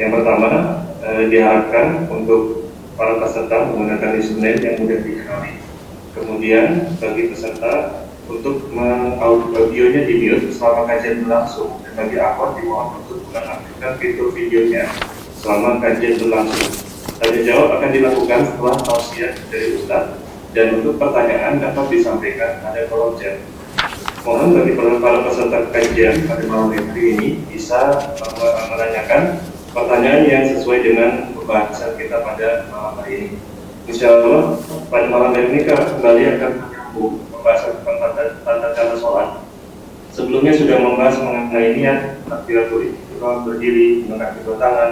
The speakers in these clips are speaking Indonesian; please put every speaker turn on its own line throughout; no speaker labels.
Yang pertama, diharapkan untuk para peserta menggunakan username yang mudah dikenali. Kemudian bagi peserta untuk audionya di mute selama kajian berlangsung, dan bagi akhwat dimohon untuk mengaktifkan fitur videonya selama kajian berlangsung. Tanya jawab akan dilakukan setelah tausiah dari Ustadz, dan untuk pertanyaan dapat disampaikan pada kolom chat. Mohon bagi para peserta kajian pada malam hari ini bisa menanyakan pertanyaan yang sesuai dengan pembahasan kita pada malam hari ini. Insya Allah pada malam hari ini kembali akan menyambung pembahasan tentang tata cara sholat. Sebelumnya sudah membahas mengenai niat, takbiratul ihram, berdiri, mengangkat kedua tangan,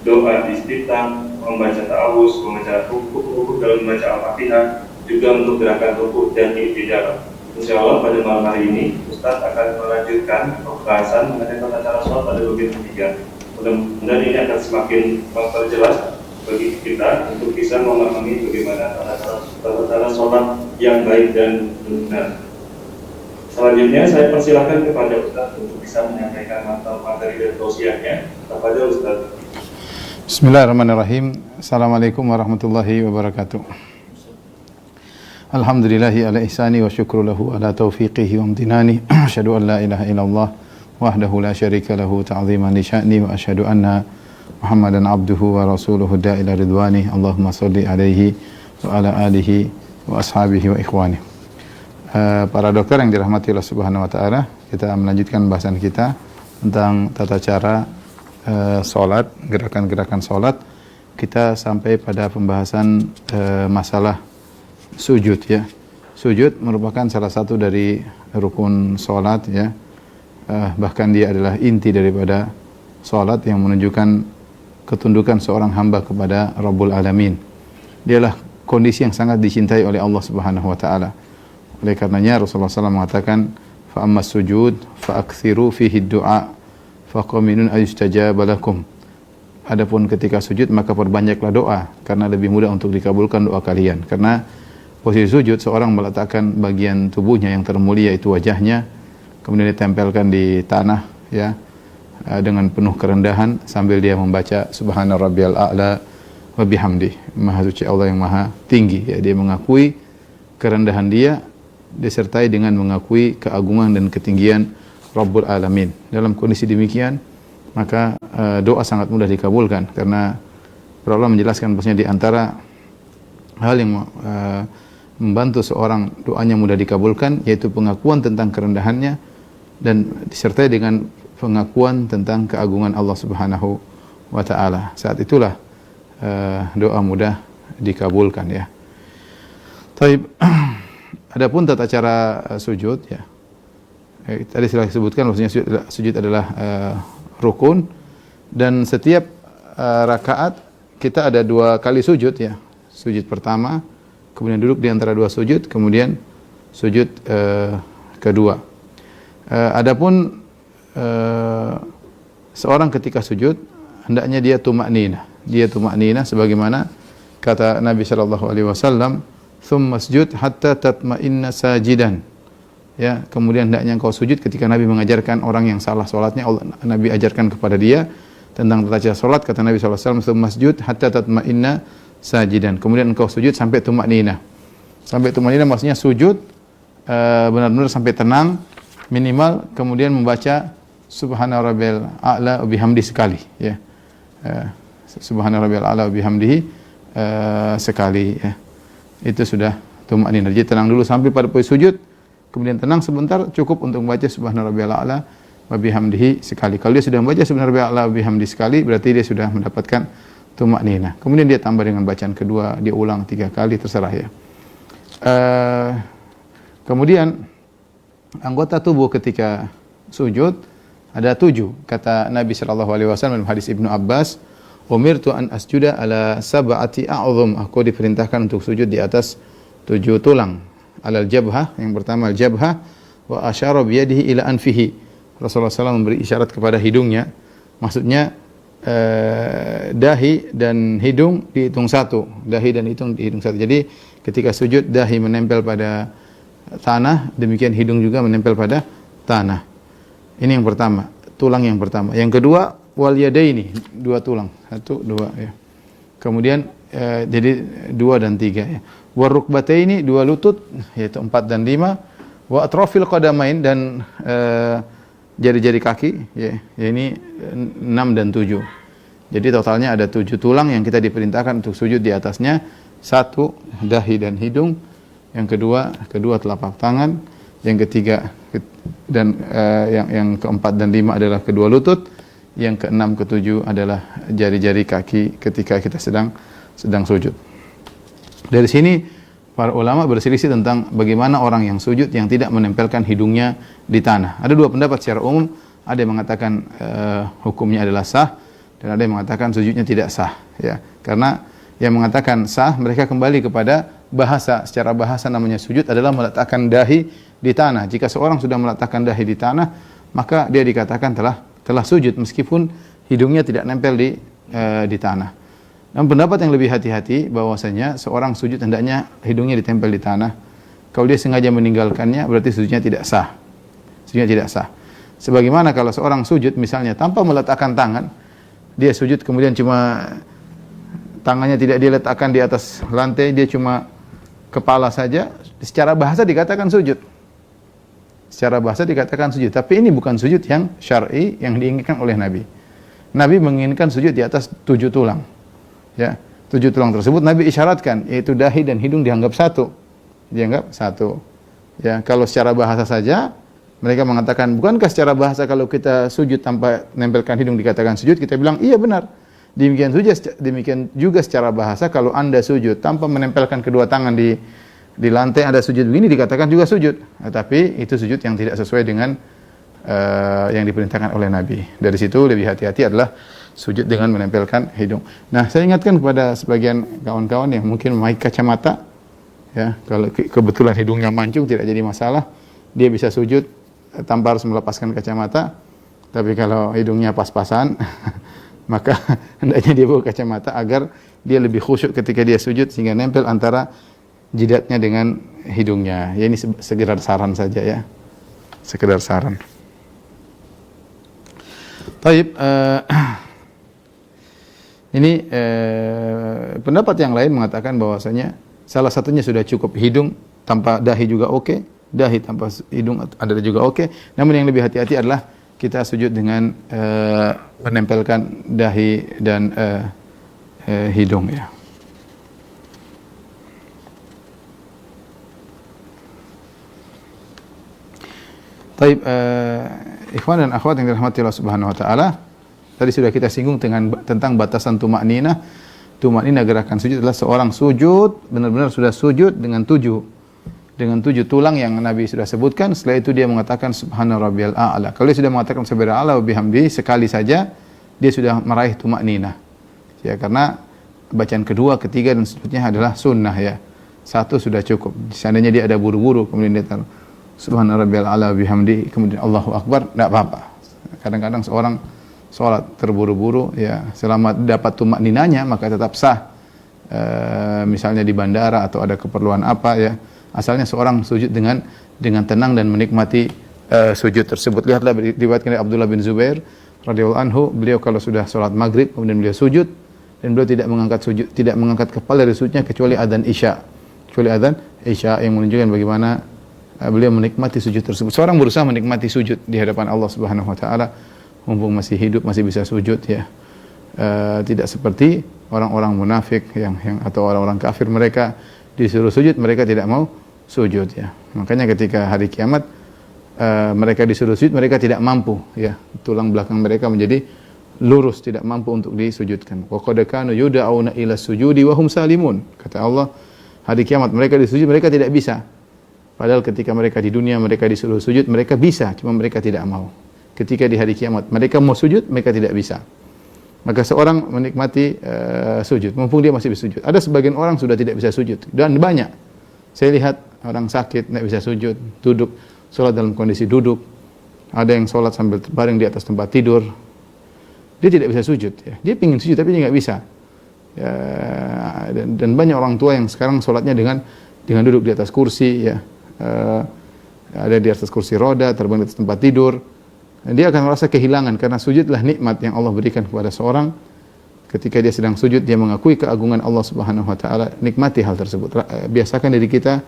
doa istiftah, membaca ta'awuz, membaca rukuk dalam membaca Al-Fatihah, juga untuk gerakan rukuk dan i'tidal. Insya Allah pada malam hari ini Ustadz akan melanjutkan pembahasan mengenai tata cara sholat pada bagian ketiga. Mudah-mudahan ini akan semakin memperjelas bagi kita untuk bisa memahami bagaimana tata cara sholat yang baik dan benar. Selanjutnya saya persilakan kepada Ustadz untuk bisa menyampaikan materi dan tausiahnya kepada Ustadz.
Bismillahirrahmanirrahim. Assalamualaikum warahmatullahi wabarakatuh. Alhamdulillahi ala ihsani wa syukru lahu ala taufiqihi wa amtinani. Asyhadu an la ilaha illallah wahdahu la syarika lahu ta'ziman li sya'ni wa asyhadu anna Muhammadan abduhu wa rasuluhu da'ila ridwani. Allahumma salli alaihi wa ala alihi wa ashabihi wa ikhwani. Para dokter yang dirahmati Allah Subhanahu wa taala, kita melanjutkan bahasan kita tentang tata cara salat, gerakan-gerakan salat. Kita sampai pada pembahasan masalah sujud ya. Sujud merupakan salah satu dari rukun salat ya. Bahkan dia adalah inti daripada salat yang menunjukkan ketundukan seorang hamba kepada Rabbul Alamin. Dialah kondisi yang sangat dicintai oleh Allah Subhanahu wa taala. Oleh karenanya Rasulullah SAW mengatakan, fa ammas sujud fa aktsiru fihi du'a fa qaminun ayustajaba lakum. Adapun ketika sujud maka perbanyaklah doa karena lebih mudah untuk dikabulkan doa kalian. Karena posisi sujud seorang meletakkan bagian tubuhnya yang termulia yaitu wajahnya, kemudian ditempelkan di tanah ya dengan penuh kerendahan sambil dia membaca subhana rabbiyal a'la wa bihamdi. Maha suci Allah yang maha tinggi ya, dia mengakui kerendahan dia disertai dengan mengakui keagungan dan ketinggian Rabbul Alamin. Dalam kondisi demikian maka doa sangat mudah dikabulkan karena Allah menjelaskan bahwasanya di antara hal yang membantu seorang doanya mudah dikabulkan yaitu pengakuan tentang kerendahannya dan disertai dengan pengakuan tentang keagungan Allah Subhanahu wa taala. Saat itulah doa mudah dikabulkan ya. Taib. Adapun tata cara sujud ya. Tadi sudah disebutkan bahwasanya sujud adalah rukun dan setiap rakaat kita ada 2 kali sujud ya. Sujud pertama, kemudian duduk di antara 2 sujud, kemudian sujud kedua. Adapun seorang ketika sujud hendaknya dia tumakninah. Dia tumakninah sebagaimana kata Nabi sallallahu alaihi wasallam, "Tsumma sujud hatta tatma'inna sajidan." Ya, kemudian hendaknya engkau sujud ketika Nabi mengajarkan orang yang salah salatnya, Nabi ajarkan kepada dia tentang tata cara salat, kata Nabi sallallahu alaihi wasallam, "Tsumma sujud hatta tatma'inna sajidan." Kemudian engkau sujud sampai tumakninah. Sampai tumakninah maksudnya sujud benar-benar sampai tenang minimal, kemudian membaca subhana rabbiyal a'la wa bihamdi sekali ya. Subhana rabbiyal a'la wa bihamdihi sekali ya. Itu sudah tumakninah. Jadi tenang dulu sampai pada posisi sujud, kemudian tenang sebentar, cukup untuk membaca subhana rabbiyal a'la wa bihamdihi sekali. Kalau dia sudah membaca subhana rabbiyal a'la wa bihamdihi sekali, berarti dia sudah mendapatkan tumakninah. Kemudian dia tambah dengan bacaan kedua, dia ulang 3 kali, terserah ya. Kemudian anggota tubuh ketika sujud ada 7. Kata Nabi sallallahu alaihi wasallam dalam hadis Ibnu Abbas, "Umirtu an asjuda ala sab'ati a'dhum." Aku diperintahkan untuk sujud di atas 7 tulang. Alal jabhah, yang pertama al jabhah, wa asyara bi yadihi ila anfihi. Rasulullah SAW memberi isyarat kepada hidungnya. Maksudnya dahi dan hidung dihitung 1. Dahi dan hidung dihitung 1. Jadi ketika sujud dahi menempel pada tanah, demikian hidung juga menempel pada tanah. Ini yang pertama, tulang yang pertama. Yang kedua, wal yadaini, dua tulang. 1, 2 ya. Kemudian jadi 2 dan 3 ya. War rukbataini, 2 lutut yaitu 4 dan 5. Wa atrafil qadamain, dan jari-jari kaki ya. Ini 6 dan 7. Jadi totalnya ada 7 tulang yang kita diperintahkan untuk sujud di atasnya. 1 dahi dan hidung, yang kedua telapak tangan, yang ketiga dan yang keempat dan 5 adalah kedua lutut, yang keenam ketujuh adalah jari-jari kaki ketika kita sedang sujud. Dari sini para ulama berselisih tentang bagaimana orang yang sujud yang tidak menempelkan hidungnya di tanah. Ada 2 pendapat secara umum. Ada yang mengatakan hukumnya adalah sah, dan ada yang mengatakan sujudnya tidak sah ya. Karena yang mengatakan sah, mereka kembali kepada bahasa. Secara bahasa namanya sujud adalah meletakkan dahi di tanah. Jika seorang sudah meletakkan dahi di tanah, maka dia dikatakan telah sujud meskipun hidungnya tidak nempel di tanah. Dan pendapat yang lebih hati-hati bahwasanya seorang sujud hendaknya hidungnya ditempel di tanah. Kalau dia sengaja meninggalkannya, berarti sujudnya tidak sah. Sujudnya tidak sah. Sebagaimana kalau seorang sujud misalnya tanpa meletakkan tangan, dia sujud kemudian cuma tangannya tidak diletakkan di atas lantai, dia cuma kepala saja, secara bahasa dikatakan sujud. Secara bahasa dikatakan sujud, tapi ini bukan sujud yang syar'i yang diinginkan oleh Nabi. Nabi menginginkan sujud di atas 7 tulang. Ya, 7 tulang tersebut Nabi isyaratkan, yaitu dahi dan hidung dianggap satu. Ya, kalau secara bahasa saja mereka mengatakan, bukankah secara bahasa kalau kita sujud tanpa nempelkan hidung dikatakan sujud? Kita bilang, iya benar. Demikian juga secara bahasa kalau Anda sujud tanpa menempelkan kedua tangan di lantai, ada sujud begini dikatakan juga sujud. Tapi itu sujud yang tidak sesuai dengan yang diperintahkan oleh Nabi. Dari situ lebih hati-hati adalah sujud dengan menempelkan hidung. Nah, saya ingatkan kepada sebagian kawan-kawan yang mungkin memakai kacamata, ya, kalau kebetulan hidungnya mancung tidak jadi masalah, dia bisa sujud tanpa harus melepaskan kacamata. Tapi kalau hidungnya pas-pasan, maka hendaknya dia bawa kacamata agar dia lebih khusyuk ketika dia sujud sehingga nempel antara jidatnya dengan hidungnya. Ya, ini sekedar saran saja ya. Sekedar saran. Baik, ini pendapat yang lain mengatakan bahwasanya salah satunya sudah cukup hidung tanpa dahi juga oke, dahi tanpa hidung ada juga oke. Namun yang lebih hati-hati adalah kita sujud dengan menempelkan dahi dan hidung ya. Baik, ikhwan dan akhwat yang dirahmati Allah Subhanahu wa taala, tadi sudah kita singgung tentang batasan tumakninah. Tumakninah gerakan sujud adalah seorang sujud benar-benar sudah sujud dengan 7 tulang yang Nabi sudah sebutkan. Setelah itu dia mengatakan subhana rabbiyal a'la. Kalau dia sudah mengatakan subhana Allah wa bihamdi sekali saja, dia sudah meraih tumakninah. Ya, karena bacaan kedua, ketiga dan seterusnya adalah sunnah ya. 1 sudah cukup. Seandainya dia ada buru-buru kemudian dia taruh subhana rabbiyal a'la wa bihamdi kemudian Allahu akbar, enggak apa-apa. Kadang-kadang seorang sholat terburu-buru ya, selama dapat tumakninahnya maka tetap sah. Misalnya di bandara atau ada keperluan apa ya, asalnya seorang sujud dengan tenang dan menikmati sujud tersebut. Lihatlah diriwayatkan dari Abdullah bin Zubair radhiyallahu anhu, beliau kalau sudah sholat maghrib kemudian beliau sujud dan beliau tidak mengangkat kepala dari sujudnya kecuali adzan isya yang menunjukkan bagaimana beliau menikmati sujud tersebut. Seorang berusaha menikmati sujud di hadapan Allah Subhanahu wa taala mumpung masih hidup, masih bisa sujud ya. Tidak seperti orang-orang munafik yang atau orang-orang kafir, mereka disuruh sujud mereka tidak mau sujud ya. Makanya ketika hari kiamat mereka disuruh sujud mereka tidak mampu ya. Tulang belakang mereka menjadi lurus, tidak mampu untuk disujudkan. Wa qad kanu yud'auna ila sujudi wa hum salimun. Kata Allah, hari kiamat mereka disujud mereka tidak bisa. Padahal ketika mereka di dunia mereka disuruh sujud mereka bisa, cuma mereka tidak mau. Ketika di hari kiamat mereka mau sujud mereka tidak bisa. Maka seorang menikmati sujud mumpung dia masih bisa sujud. Ada sebagian orang sudah tidak bisa sujud dan banyak. Saya lihat orang sakit tidak bisa sujud, duduk, sholat dalam kondisi duduk. Ada yang sholat sambil terbaring di atas tempat tidur. Dia tidak bisa sujud ya. Dia ingin sujud tapi dia nggak bisa. Ya, dan banyak orang tua yang sekarang sholatnya dengan duduk di atas kursi ya. Ada di atas kursi roda, terbang di atas tempat tidur. dia akan merasa kehilangan karena sujudlah nikmat yang Allah berikan kepada seorang. Ketika dia sedang sujud, dia mengakui keagungan Allah Subhanahu wa taala, nikmati hal tersebut. Biasakan diri kita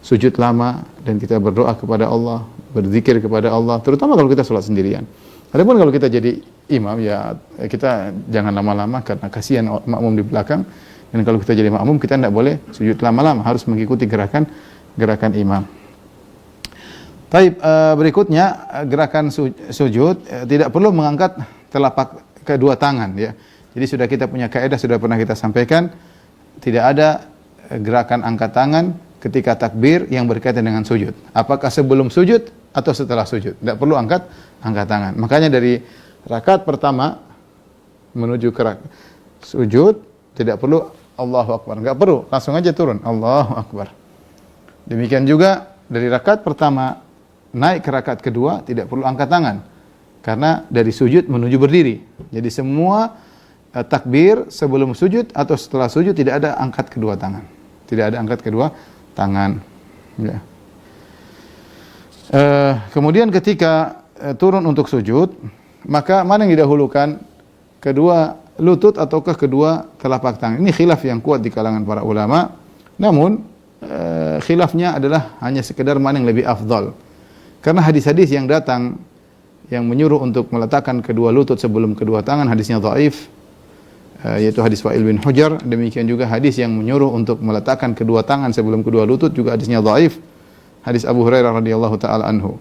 sujud lama dan kita berdoa kepada Allah, berzikir kepada Allah, terutama kalau kita sholat sendirian. Adapun kalau kita jadi imam, ya kita jangan lama-lama karena kasihan makmum di belakang. Dan kalau kita jadi makmum, kita tidak boleh sujud lama-lama, harus mengikuti gerakan imam. Taib, berikutnya gerakan sujud tidak perlu mengangkat telapak kedua tangan, ya. Jadi sudah kita punya kaidah, sudah pernah kita sampaikan, tidak ada gerakan angkat tangan ketika takbir yang berkaitan dengan sujud. Apakah sebelum sujud atau setelah sujud? Tidak perlu angkat tangan. Makanya dari rakaat pertama menuju ke sujud tidak perlu Allahu Akbar, enggak perlu, langsung aja turun Allahu Akbar. Demikian juga dari rakaat pertama naik ke rakaat kedua tidak perlu angkat tangan, karena dari sujud menuju berdiri. Jadi semua takbir sebelum sujud atau setelah sujud tidak ada angkat kedua tangan. Tidak ada angkat kedua tangan. Ya. Kemudian ketika turun untuk sujud, maka mana yang didahulukan? Kedua lutut ataukah kedua telapak tangan? Ini khilaf yang kuat di kalangan para ulama. Namun khilafnya adalah hanya sekedar mana yang lebih afdal. Karena hadis-hadis yang datang yang menyuruh untuk meletakkan kedua lutut sebelum kedua tangan, hadisnya dhaif, yaitu hadis Wa'il bin Hujr. Demikian juga hadis yang menyuruh untuk meletakkan kedua tangan sebelum kedua lutut juga hadisnya dhaif, hadis Abu Hurairah radhiyallahu taala anhu.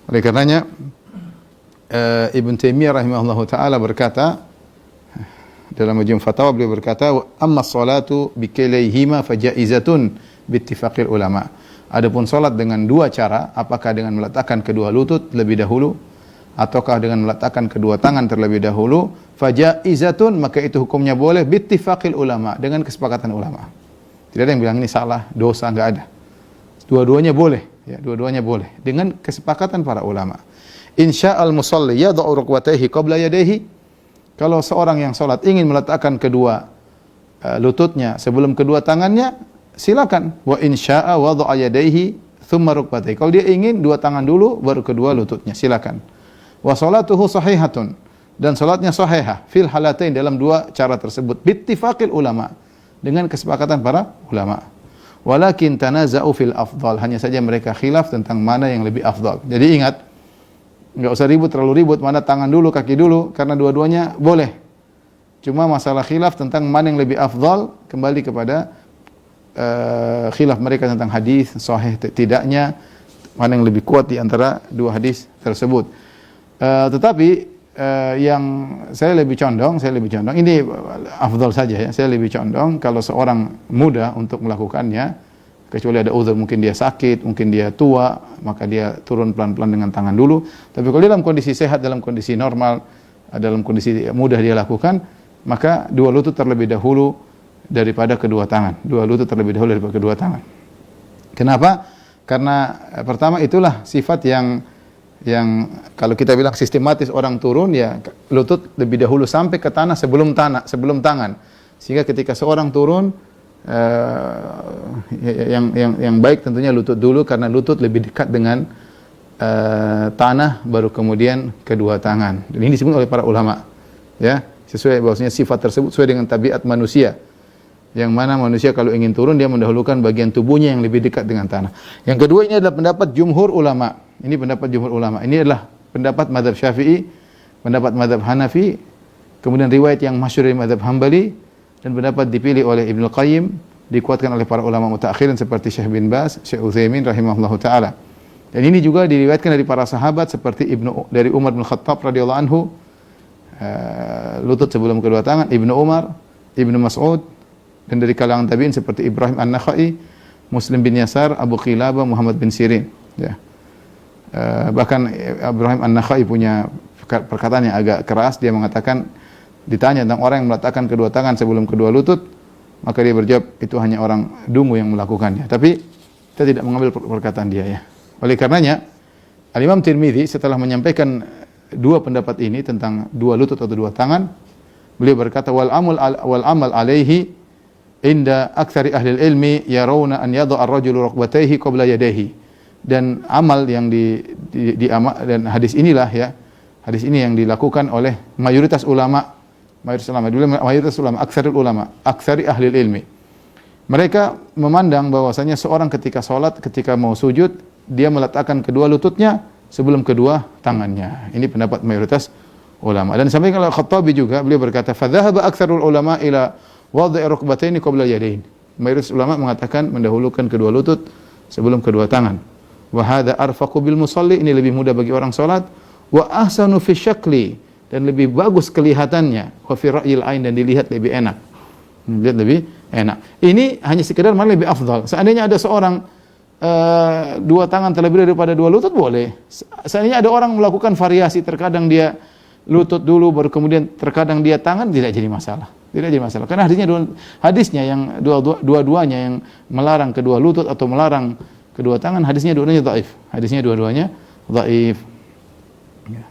Oleh karenanya Ibn Taimiyah rahimahullahu taala berkata dalam Majmu' Fatawa, beliau berkata, amma sholatu bikilayhima fajaizatun bittifaqil ulama. Adapun salat dengan dua cara, apakah dengan meletakkan kedua lutut lebih dahulu ataukah dengan meletakkan kedua tangan terlebih dahulu, fajaizatun, maka itu hukumnya boleh bittifaqil ulama, dengan kesepakatan ulama. Tidak ada yang bilang ini salah, dosa, enggak ada. Dua-duanya boleh, ya, dua-duanya boleh dengan kesepakatan para ulama. Insya'al musalli yad'u rukbatayhi qabla yadayhi. Kalau seorang yang salat ingin meletakkan kedua lututnya sebelum kedua tangannya, silakan. Wa insya'a wada'a yadayhi thumma rukbatayhi. Kalau dia ingin dua tangan dulu baru kedua lututnya, silakan. Wa salatuhu sahihatun, dan salatnya sahihah fil halatain, dalam dua cara tersebut bittifaqil ulama, dengan kesepakatan para ulama. Walakin tanaza'u fil afdal, hanya saja mereka khilaf tentang mana yang lebih afdal. Jadi ingat, enggak usah ribut, terlalu ribut mana tangan dulu, kaki dulu, karena dua-duanya boleh. Cuma masalah khilaf tentang mana yang lebih afdal kembali kepada khilaf mereka tentang hadis sahih tidaknya, mana yang lebih kuat di antara dua hadis tersebut. Tetapi yang saya lebih condong ini afdal saja, ya. Saya lebih condong kalau seorang muda untuk melakukannya, kecuali ada uzur, mungkin dia sakit, mungkin dia tua, maka dia turun pelan-pelan dengan tangan dulu. Tapi kalau dalam kondisi sehat, dalam kondisi normal, dalam kondisi mudah dia lakukan, maka dua lutut terlebih dahulu daripada kedua tangan. Dua lutut terlebih dahulu daripada kedua tangan. Kenapa? Karena pertama itulah sifat yang kalau kita bilang sistematis orang turun, ya lutut lebih dahulu sampai ke tanah sebelum tangan. Sehingga ketika seorang turun, yang baik tentunya lutut dulu, karena lutut lebih dekat dengan tanah, baru kemudian kedua tangan. Dan ini disebut oleh para ulama, ya, sesuai bahwasanya sifat tersebut sesuai dengan tabiat manusia, yang mana manusia kalau ingin turun dia mendahulukan bagian tubuhnya yang lebih dekat dengan tanah. Yang kedua, ini adalah pendapat jumhur ulama. Ini pendapat jumhur ulama. Ini adalah pendapat mazhab Syafi'i, pendapat mazhab Hanafi, kemudian riwayat yang masyhur dari mazhab Hambali, dan pendapat dipilih oleh Ibnu Qayyim, dikuatkan oleh para ulama mutaakhirin seperti Syekh bin Baz, Syekh Utsaimin rahimahullahu taala. Dan ini juga diriwayatkan dari para sahabat seperti dari Umar bin Khattab radhiyallahu anhu, lutut sebelum kedua tangan, Ibnu Umar, Ibnu Mas'ud, dan dari kalangan tabi'in seperti Ibrahim An-Nakhai, Muslim bin Yasar, Abu Qilabah, Muhammad bin Sirin, ya. Bahkan Ibrahim An-Nakhai punya perkataan yang agak keras. Dia mengatakan, ditanya tentang orang yang meletakkan kedua tangan sebelum kedua lutut, maka dia berjawab, itu hanya orang dungu yang melakukannya. Tapi kita tidak mengambil perkataan dia, ya. Oleh karenanya Al-Imam Tirmidzi setelah menyampaikan dua pendapat ini tentang dua lutut atau dua tangan, beliau berkata, wal amal alaihi inda aktsari ahli ilmi yarawna an yadha ar-rajulu rukbatayhi qabla yadayhi. Dan amal yang dan hadis inilah, ya, Hadis ini yang dilakukan oleh mayoritas ulama, aktsarul ulama, aktsari ahli ilmi. Mereka memandang bahwasanya seorang ketika salat, ketika mau sujud, dia meletakkan kedua lututnya sebelum kedua tangannya. Ini pendapat mayoritas ulama. Dan sampai kalau Khattabi juga beliau berkata, "Fa dhahaba aktsarul ulama ila wad'i rukbataini qabla yadain." Mayoritas ulama mengatakan mendahulukan kedua lutut sebelum kedua tangan. Wa hadza arfaqu bil musalli, ini lebih mudah bagi orang salat, wa ahsanu fi syakli, dan lebih bagus kelihatannya, wa fi ra'yil ain, dan dilihat lebih enak. Dilihat lebih enak. Ini hanya sekedar mana lebih afdal. Seandainya ada seorang dua tangan terlebih daripada dua lutut boleh. Seandainya ada orang melakukan variasi, terkadang dia lutut dulu baru kemudian terkadang dia tangan, tidak jadi masalah. Tidak jadi masalah. Karena hadisnya yang dua-duanya yang melarang kedua lutut atau melarang kedua tangan, hadisnya dua-duanya dhaif. Hadisnya dua-duanya dhaif. Ya.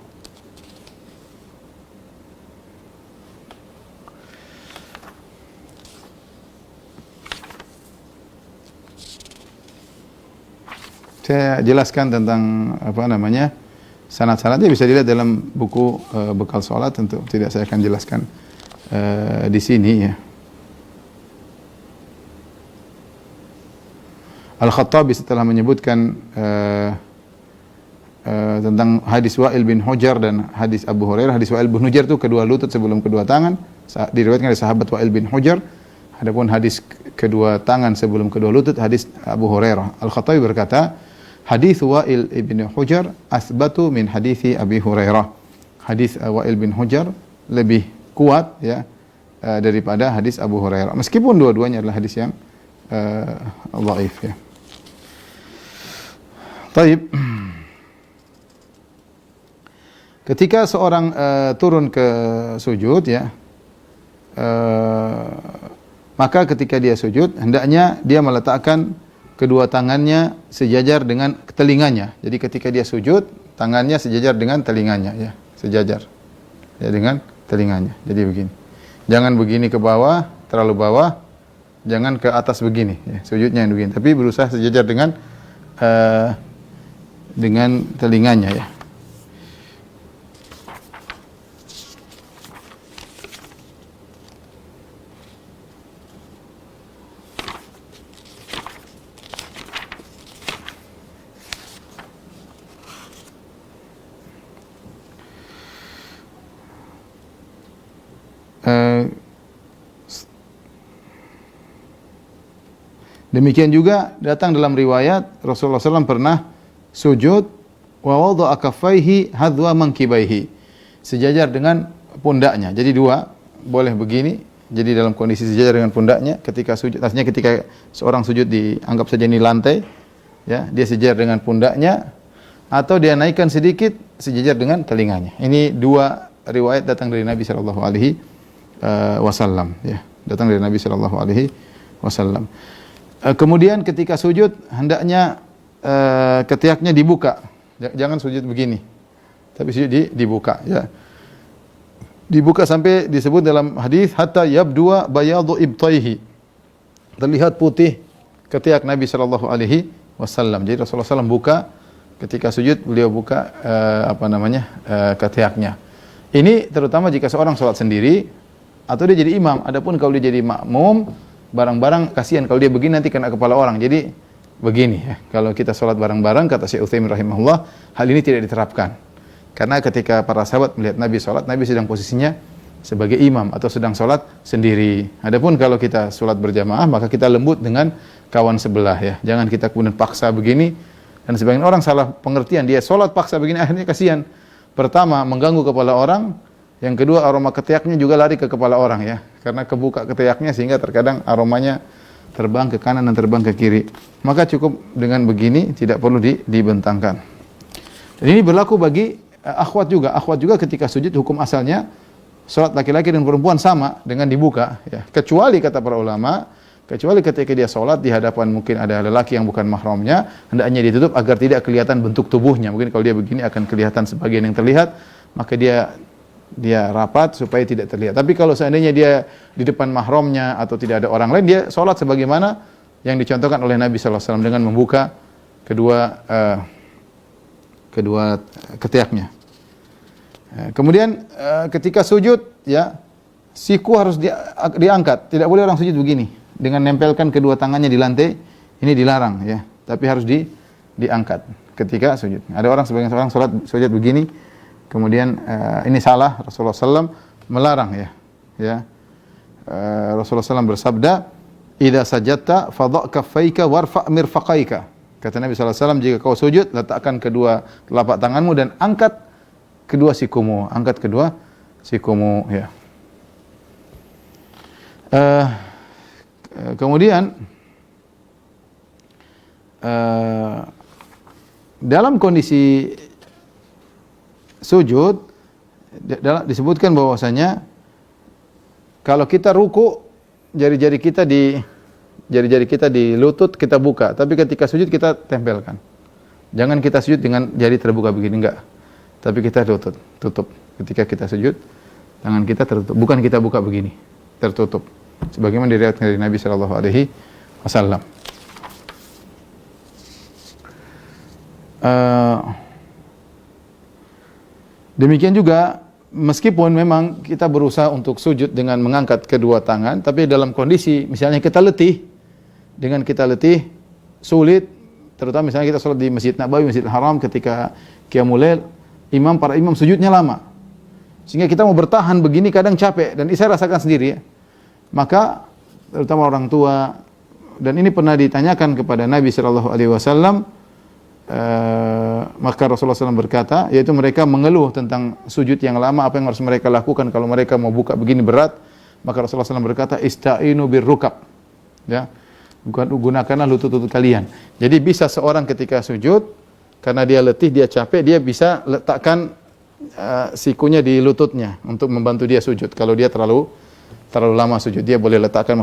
Saya jelaskan tentang sanad-sanadnya bisa dilihat dalam buku bekal salat, tentu tidak saya akan jelaskan di sini ya. Al-Khattabi setelah menyebutkan tentang hadis Wa'il bin Hujar dan hadis Abu Hurairah. Hadis Wa'il bin Hujar itu kedua lutut sebelum kedua tangan, diriwayatkan oleh sahabat Wa'il bin Hujar. Adapun hadis kedua tangan sebelum kedua lutut hadis Abu Hurairah. Al-Khattabi berkata, hadis Wa'il bin Hujar asbatu min hadis Abi Hurairah. Hadis Wa'il bin Hujar lebih kuat ya daripada hadis Abu Hurairah. Meskipun dua-duanya adalah hadis yang dhaif ya. Taib. Ketika seorang turun ke sujud ya, maka ketika dia sujud hendaknya dia meletakkan kedua tangannya sejajar dengan telinganya. Jadi ketika dia sujud, tangannya sejajar dengan telinganya ya, sejajar ya dengan telinganya. Jadi begini. Jangan begini ke bawah, terlalu bawah. Jangan ke atas begini ya, sujudnya yang begini. Tapi berusaha sejajar dengan telinganya ya. Demikian juga datang dalam riwayat Rasulullah SAW pernah sujud wa wada'a kaffaihi hadwa mankibaihi, sejajar dengan pundaknya. Jadi dua, boleh begini, jadi dalam kondisi sejajar dengan pundaknya ketika sujud. Artinya ketika seorang sujud dianggap saja ini lantai, ya, dia sejajar dengan pundaknya, atau dia naikkan sedikit sejajar dengan telinganya. Ini dua riwayat datang dari Nabi sallallahu alaihi wasallam ya, datang dari Nabi sallallahu alaihi wasallam. Kemudian ketika sujud hendaknya ketiaknya dibuka. Jangan sujud begini. Tapi sujud dibuka ya. Dibuka sampai disebut dalam hadis hatta yabdua bayadu ibtaihi. Terlihat putih ketiak Nabi sallallahu alaihi wasallam. Jadi Rasulullah SAW buka ketika sujud, beliau buka ketiaknya. Ini terutama jika seorang sholat sendiri atau dia jadi imam. Adapun kalau dia jadi makmum, barang-barang kasihan kalau dia begini nanti kena kepala orang. Jadi begini ya. Kalau kita sholat bareng-bareng, kata Syekh Utsaimin rahimahullah, hal ini tidak diterapkan. Karena ketika para sahabat melihat Nabi sholat, Nabi sedang posisinya sebagai imam atau sedang sholat sendiri. Adapun kalau kita sholat berjamaah, maka kita lembut dengan kawan sebelah ya. Jangan kita kemudian paksa begini. Dan sebagian orang salah pengertian, dia sholat paksa begini, akhirnya kasihan. Pertama, mengganggu kepala orang. Yang kedua, aroma ketiaknya juga lari ke kepala orang ya. Karena kebuka ketiaknya sehingga terkadang aromanya terbang ke kanan dan terbang ke kiri. Maka cukup dengan begini, tidak perlu dibentangkan. Dan ini berlaku bagi akhwat juga. Akhwat juga ketika sujud, hukum asalnya salat laki-laki dan perempuan sama dengan dibuka ya. Kecuali kata para ulama, kecuali ketika dia salat di hadapan mungkin ada lelaki yang bukan mahramnya, hendaknya ditutup agar tidak kelihatan bentuk tubuhnya. Mungkin kalau dia begini akan kelihatan sebagian yang terlihat, maka dia rapat supaya tidak terlihat. Tapi kalau seandainya dia di depan mahramnya atau tidak ada orang lain, dia salat sebagaimana yang dicontohkan oleh Nabi sallallahu alaihi wasallam dengan membuka kedua ketiaknya. Kemudian ketika sujud ya, siku harus diangkat. Tidak boleh orang sujud begini dengan nempelkan kedua tangannya di lantai. Ini dilarang ya, tapi harus diangkat ketika sujud. Ada sebagian orang sujud begini, kemudian ini salah. Rasulullah SAW melarang ya. Rasulullah SAW bersabda, "Idza sajadta fadha' kaffaika warfa' mirfaqaika." Kata Nabi SAW, jika kau sujud, letakkan kedua telapak tanganmu dan angkat kedua sikumu. Ya. Kemudian dalam kondisi sujud disebutkan bahwasanya kalau kita ruku, jari-jari kita di lutut kita buka, tapi ketika sujud kita tempelkan. Jangan kita sujud dengan jari terbuka begini, enggak. Tapi kita tutup. Ketika kita sujud, tangan kita tertutup. Bukan kita buka begini, tertutup. Sebagaimana diriwayatkan dari Nabi sallallahu alaihi wasallam. Demikian juga meskipun memang kita berusaha untuk sujud dengan mengangkat kedua tangan, tapi dalam kondisi misalnya kita letih, sulit, terutama misalnya kita sholat di Masjid Nabawi, Masjidil Haram, ketika Qiyamul Lail, para imam sujudnya lama, sehingga kita mau bertahan begini kadang capek, dan saya rasakan sendiri ya. Maka terutama orang tua, dan ini pernah ditanyakan kepada Nabi sallallahu alaihi wasallam, maka Rasulullah SAW berkata, yaitu mereka mengeluh tentang sujud yang lama, apa yang harus mereka lakukan kalau mereka mau buka begini berat. Maka Rasulullah SAW berkata, "Ista'inu birrukab." Ya, gunakanlah lutut-lutut kalian. Jadi bisa seorang ketika sujud, karena dia letih, dia capek, dia bisa letakkan sikunya di lututnya untuk membantu dia sujud. Kalau dia terlalu lama sujud, dia boleh letakkan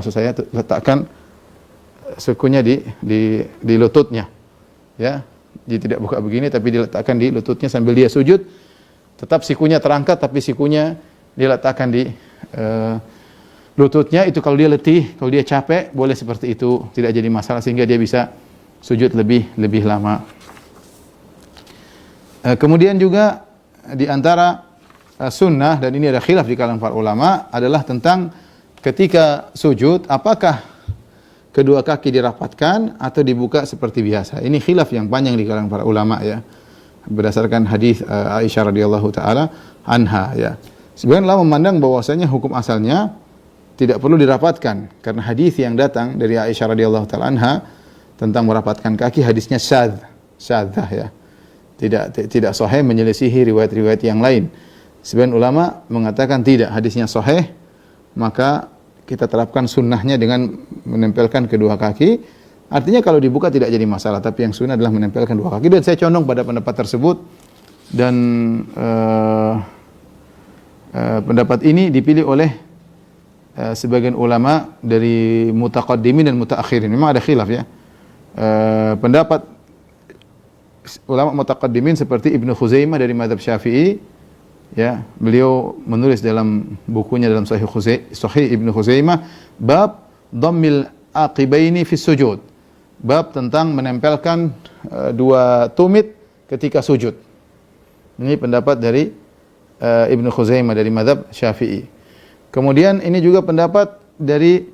sikunya di lututnya. Ya, dia tidak buka begini, tapi diletakkan di lututnya sambil dia sujud. Tetap sikunya terangkat, tapi sikunya diletakkan di lututnya. Itu kalau dia letih, kalau dia capek, boleh seperti itu, tidak jadi masalah, sehingga dia bisa sujud lebih lama. Kemudian juga di antara sunnah, dan ini ada khilaf di kalangan para ulama, adalah tentang ketika sujud, apakah kedua kaki dirapatkan atau dibuka seperti biasa. Ini khilaf yang panjang di kalangan para ulama ya. Berdasarkan hadis Aisyah radhiyallahu taala anha ya. Sebagian ulama memandang bahwasanya hukum asalnya tidak perlu dirapatkan, karena hadis yang datang dari Aisyah radhiyallahu taala anha tentang merapatkan kaki, hadisnya syadzah ya. Tidak sahih, menyelisihi riwayat-riwayat yang lain. Sebagian ulama mengatakan tidak, hadisnya sahih, maka kita terapkan sunnahnya dengan menempelkan kedua kaki. Artinya kalau dibuka tidak jadi masalah, tapi yang sunnah adalah menempelkan dua kaki. Dan saya condong pada pendapat tersebut, dan pendapat ini dipilih oleh sebagian ulama dari mutaqaddimin dan mutaakhirin. Memang ada khilaf ya. Pendapat ulama mutaqaddimin seperti Ibnu Khuzaimah dari mazhab Syafi'i ya, beliau menulis dalam bukunya, dalam Sahih Ibnu Khuzaimah, bab dhammil aqibaini fi sujud, bab tentang menempelkan dua tumit ketika sujud. Ini pendapat dari Ibnu Khuzaimah dari mazhab Syafi'i. Kemudian ini juga pendapat dari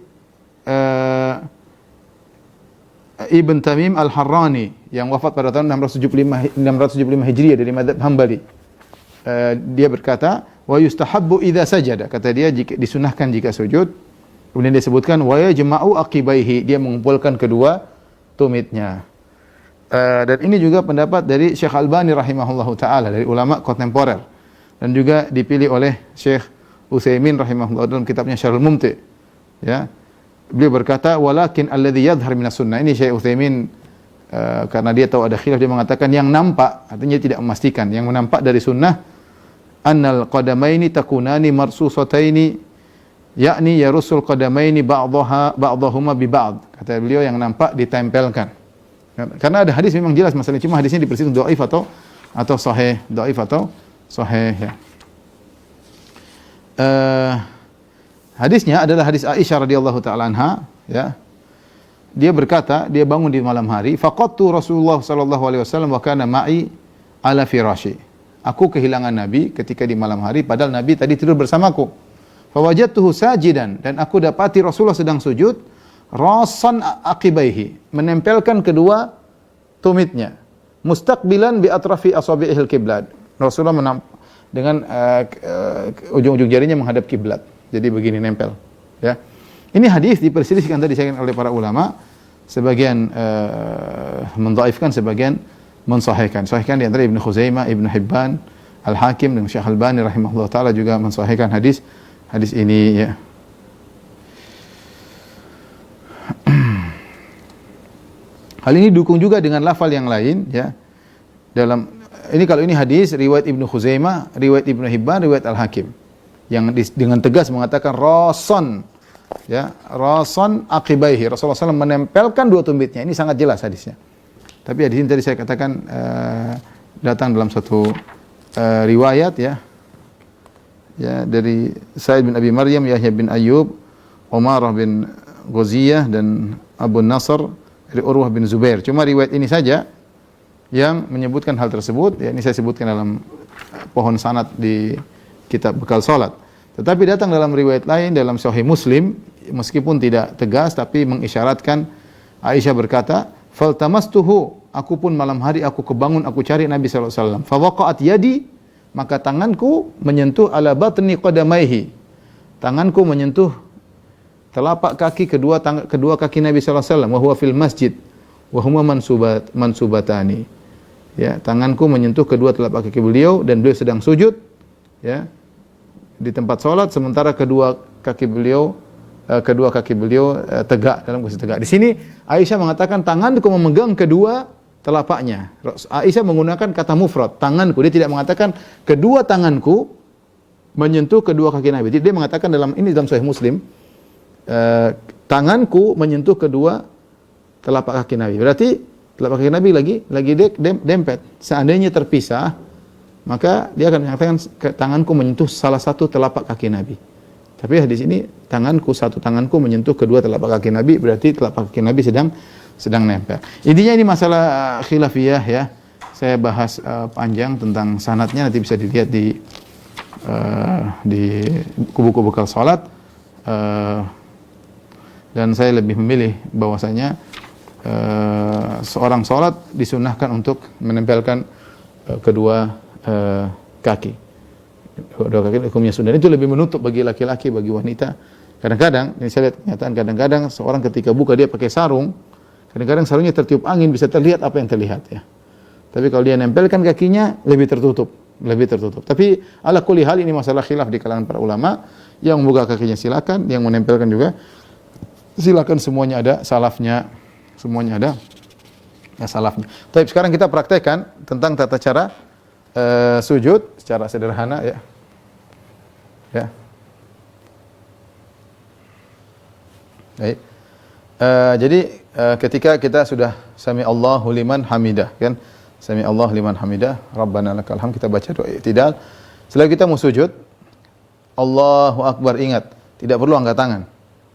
Ibn Tamim Al-Harrani yang wafat pada tahun 675 Hijriah dari mazhab Hambali. Dia berkata, wa yustahabbu idza sajada, kata dia disunahkan jika sujud. Kemudian dia sebutkan wa yajma'u aqibaihi, dia mengumpulkan kedua tumitnya. Dan ini juga pendapat dari Syekh Albani rahimahullahu taala, dari ulama kontemporer, dan juga dipilih oleh Syekh Utsaimin rahimahullah dalam kitabnya Syarhul Mumti. Ya. Beliau berkata, walakin alladhi yadhhar minas sunnah. Ini Syekh Utsaimin karena dia tahu ada khilaf, dia mengatakan yang nampak, artinya tidak memastikan, yang nampak dari sunnah annal qadamaini takunani marsusataini, yakni yarusul qadamaini ba'dahuma bi ba'd. Kata beliau yang nampak ditempelkan. Karena ada hadis memang jelas masalahnya, cuma hadisnya diperselisihkan dhaif atau sahih, dhaif atau sahih ya. Hadisnya adalah hadis Aisyah radhiyallahu taala anha ya. Dia berkata, dia bangun di malam hari, faqattu Rasulullah sallallahu alaihi wasallam wa kana ma'i ala firashi. aku kehilangan Nabi ketika di malam hari padahal Nabi tadi tidur bersamaku. Fawajadtuhu sajidan, dan aku dapati Rasulullah sedang sujud, rasan aqibaihi, menempelkan kedua tumitnya, mustaqbilan bi atrafi asabi'ihil kiblat. Rasulullah dengan ujung-ujung jarinya menghadap kiblat. Jadi begini nempel, ya. Ini hadis diperselisihkan tadi oleh para ulama, sebagian mendhaifkan, sebagian mensahihkan. Sahihkan di antara Ibnu Khuzaimah, Ibnu Hibban, Al-Hakim dan Syekh Albani rahimahullah taala juga mensahihkan hadis ini, ya. Hal ini didukung juga dengan lafal yang lain, ya. Dalam ini, kalau ini hadis riwayat Ibnu Khuzaimah, riwayat Ibnu Hibban, riwayat Al-Hakim, yang dengan tegas mengatakan rason, ya, rason aqibaihi. Rasulullah SAW menempelkan dua tumitnya. Ini sangat jelas hadisnya. Tapi hadis ini tadi saya katakan datang dalam satu riwayat, ya, dari Sa'id bin Abi Maryam, Yahya bin Ayyub, Umarah bin Ghaziyah dan Abu Nasr dari Urwah bin Zubair. Cuma riwayat ini saja yang menyebutkan hal tersebut, ya, ini saya sebutkan dalam pohon sanad di kitab bekal salat. Tetapi datang dalam riwayat lain dalam Sahih Muslim, meskipun tidak tegas tapi mengisyaratkan, Aisyah berkata, "Faltamastuhu, aku pun malam hari aku kebangun, aku cari Nabi sallallahu alaihi wasallam. Fa waqa'at yadi, maka tanganku menyentuh ala batni qadamaihi. Tanganku menyentuh telapak kaki kedua kaki Nabi sallallahu alaihi wasallam, wa huwa fil masjid, wa huma mansubatani." Ya, tanganku menyentuh kedua telapak kaki beliau dan beliau sedang sujud, ya, di tempat salat, sementara kedua kaki beliau tegak, dalam posisi tegak. Di sini Aisyah mengatakan tanganku memegang kedua telapaknya. Aisyah menggunakan kata mufrad, tanganku. Dia tidak mengatakan kedua tanganku menyentuh kedua kaki Nabi. Dia mengatakan dalam Sahih Muslim, tanganku menyentuh kedua telapak kaki Nabi. Berarti telapak kaki Nabi lagi dempet. Seandainya terpisah, maka dia akan mengatakan tanganku menyentuh salah satu telapak kaki Nabi. Tapi di sini satu tanganku menyentuh kedua telapak kaki Nabi, berarti telapak kaki Nabi sedang nempel. Intinya ini masalah khilafiyah, ya. Saya bahas panjang tentang sanadnya, nanti bisa dilihat di buku bekal salat. Dan saya lebih memilih bahwasanya seorang salat disunahkan untuk menempelkan kedua kaki. Kedua kaki hukumnya sunnah. Itu lebih menutup bagi laki-laki, bagi wanita. Kadang-kadang, ini saya lihat kenyataan, kadang-kadang seorang ketika buka dia pakai sarung, kadang-kadang sarungnya tertiup angin, bisa terlihat apa yang terlihat, ya. Tapi kalau dia nempelkan kakinya, lebih tertutup. Tapi ala kulli hal ini masalah khilaf di kalangan para ulama. Yang membuka kakinya silakan, yang menempelkan juga silakan, semuanya ada salafnya. Semuanya ada salafnya. Tapi sekarang kita praktekkan tentang tata cara sujud secara sederhana, ya. Ya. Baik. Jadi ketika kita sudah sami Allahu liman hamidah, kan? Sami Allahu liman hamidah, Rabbana lakal hamd, kita baca doa i'tidal. Setelah kita mau sujud, Allahu akbar, ingat, tidak perlu angkat tangan.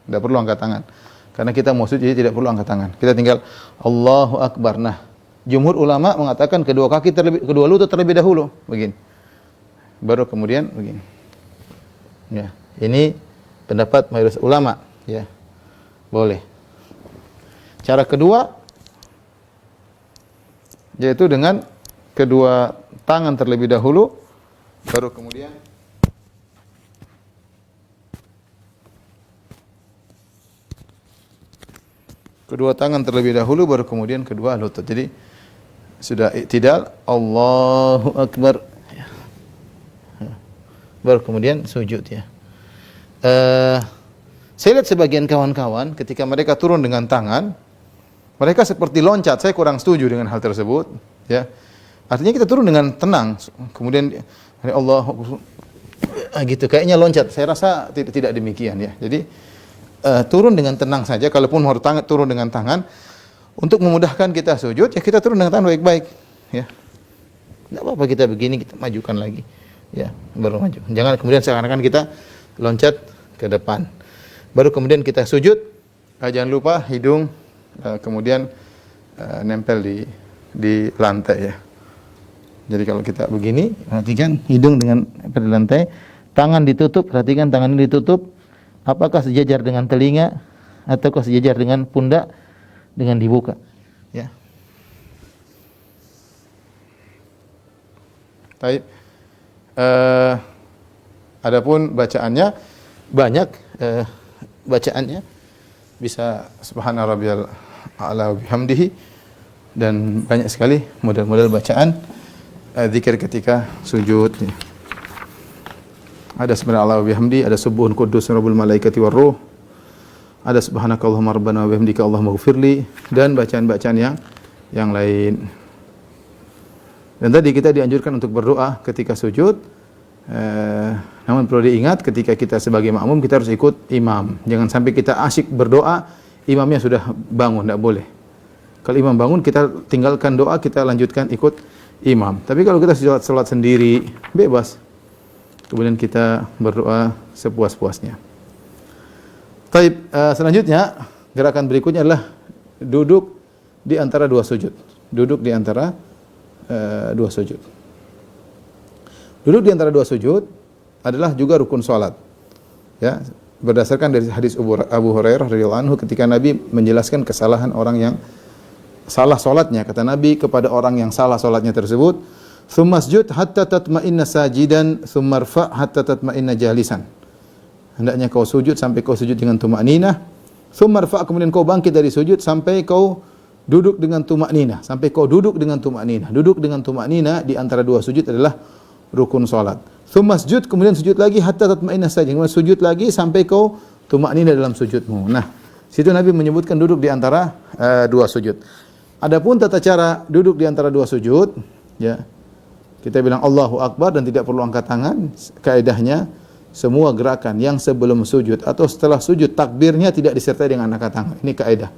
Tidak perlu angkat tangan. Karena kita mau sujud, jadi tidak perlu angkat tangan. Kita tinggal Allahu akbar. Nah, jumhur ulama mengatakan kedua lutut terlebih dahulu, begini. Baru kemudian begini. Ya, ini pendapat mayoritas ulama, ya. Boleh. Cara kedua yaitu dengan kedua tangan terlebih dahulu, baru kemudian kedua tangan terlebih dahulu, baru kemudian kedua lutut. Jadi sudah i'tidal, Allahu akbar, baru kemudian sujud, ya. Saya lihat sebagian kawan-kawan ketika mereka turun dengan tangan, mereka seperti loncat. Saya kurang setuju dengan hal tersebut, ya. Artinya kita turun dengan tenang, kemudian Allah gitu, kayaknya loncat. Saya rasa tidak demikian, ya. Jadi turun dengan tenang saja. Kalaupun mau turun dengan tangan untuk memudahkan kita sujud, ya kita turun dengan tangan baik-baik, ya. Tidak apa-apa kita begini, kita majukan lagi, ya, baru maju. Jangan kemudian seakan-akan kita loncat ke depan. Baru kemudian kita sujud, jangan lupa hidung kemudian nempel di lantai, ya. Jadi kalau kita begini, perhatikan hidung dengan pada lantai, tangan ditutup, perhatikan tangan ini ditutup, apakah sejajar dengan telinga ataukah sejajar dengan pundak dengan dibuka, ya. Baik. Adapun bacaannya banyak, bacaannya bisa subhana rabbiyal a'la wa bihamdihi, dan banyak sekali model-model bacaan zikir ketika sujud. Ada subhanallah wa bihamdi, ada subuhun quddus rabbul malaikati war ruh, ada subhanakallahumma rabbana wa bihamdika allahumma ighfirli, dan bacaan-bacaan yang lain. Dan tadi kita dianjurkan untuk berdoa ketika sujud. Namun perlu diingat ketika kita sebagai makmum kita harus ikut imam. Jangan sampai kita asyik berdoa, imamnya sudah bangun, tidak boleh. Kalau imam bangun kita tinggalkan doa, kita lanjutkan ikut imam. Tapi kalau kita salat sendiri, bebas. Kemudian kita berdoa sepuas-puasnya. Baik, selanjutnya gerakan berikutnya adalah duduk di antara dua sujud. Duduk di antara dua sujud. Duduk di antara dua sujud adalah juga rukun salat. Ya, berdasarkan dari hadis Abu Hurairah radhiyallahu anhu ketika Nabi menjelaskan kesalahan orang yang salah salatnya, kata Nabi kepada orang yang salah salatnya tersebut, "Tsummasjud hatta tatma'inna sajidan, tsummarfa' hatta tatma'inna jalisan." Hendaknya kau sujud sampai kau sujud dengan tumakninah, tsummarfa' kemudian kau bangkit dari sujud sampai kau duduk dengan tumakninah, sampai kau duduk dengan tumakninah. Duduk dengan tumakninah di antara dua sujud adalah rukun salat. Tsummasjud kemudian sujud lagi hatta tatma'inna sajidan, kemudian sujud lagi sampai kau tumakninah dalam sujudmu. Nah, situ Nabi menyebutkan duduk di antara dua sujud. Adapun tata cara duduk di antara dua sujud, ya. Kita bilang Allahu Akbar dan tidak perlu angkat tangan. Kaidahnya semua gerakan yang sebelum sujud atau setelah sujud takbirnya tidak disertai dengan angkat tangan. Ini kaidah.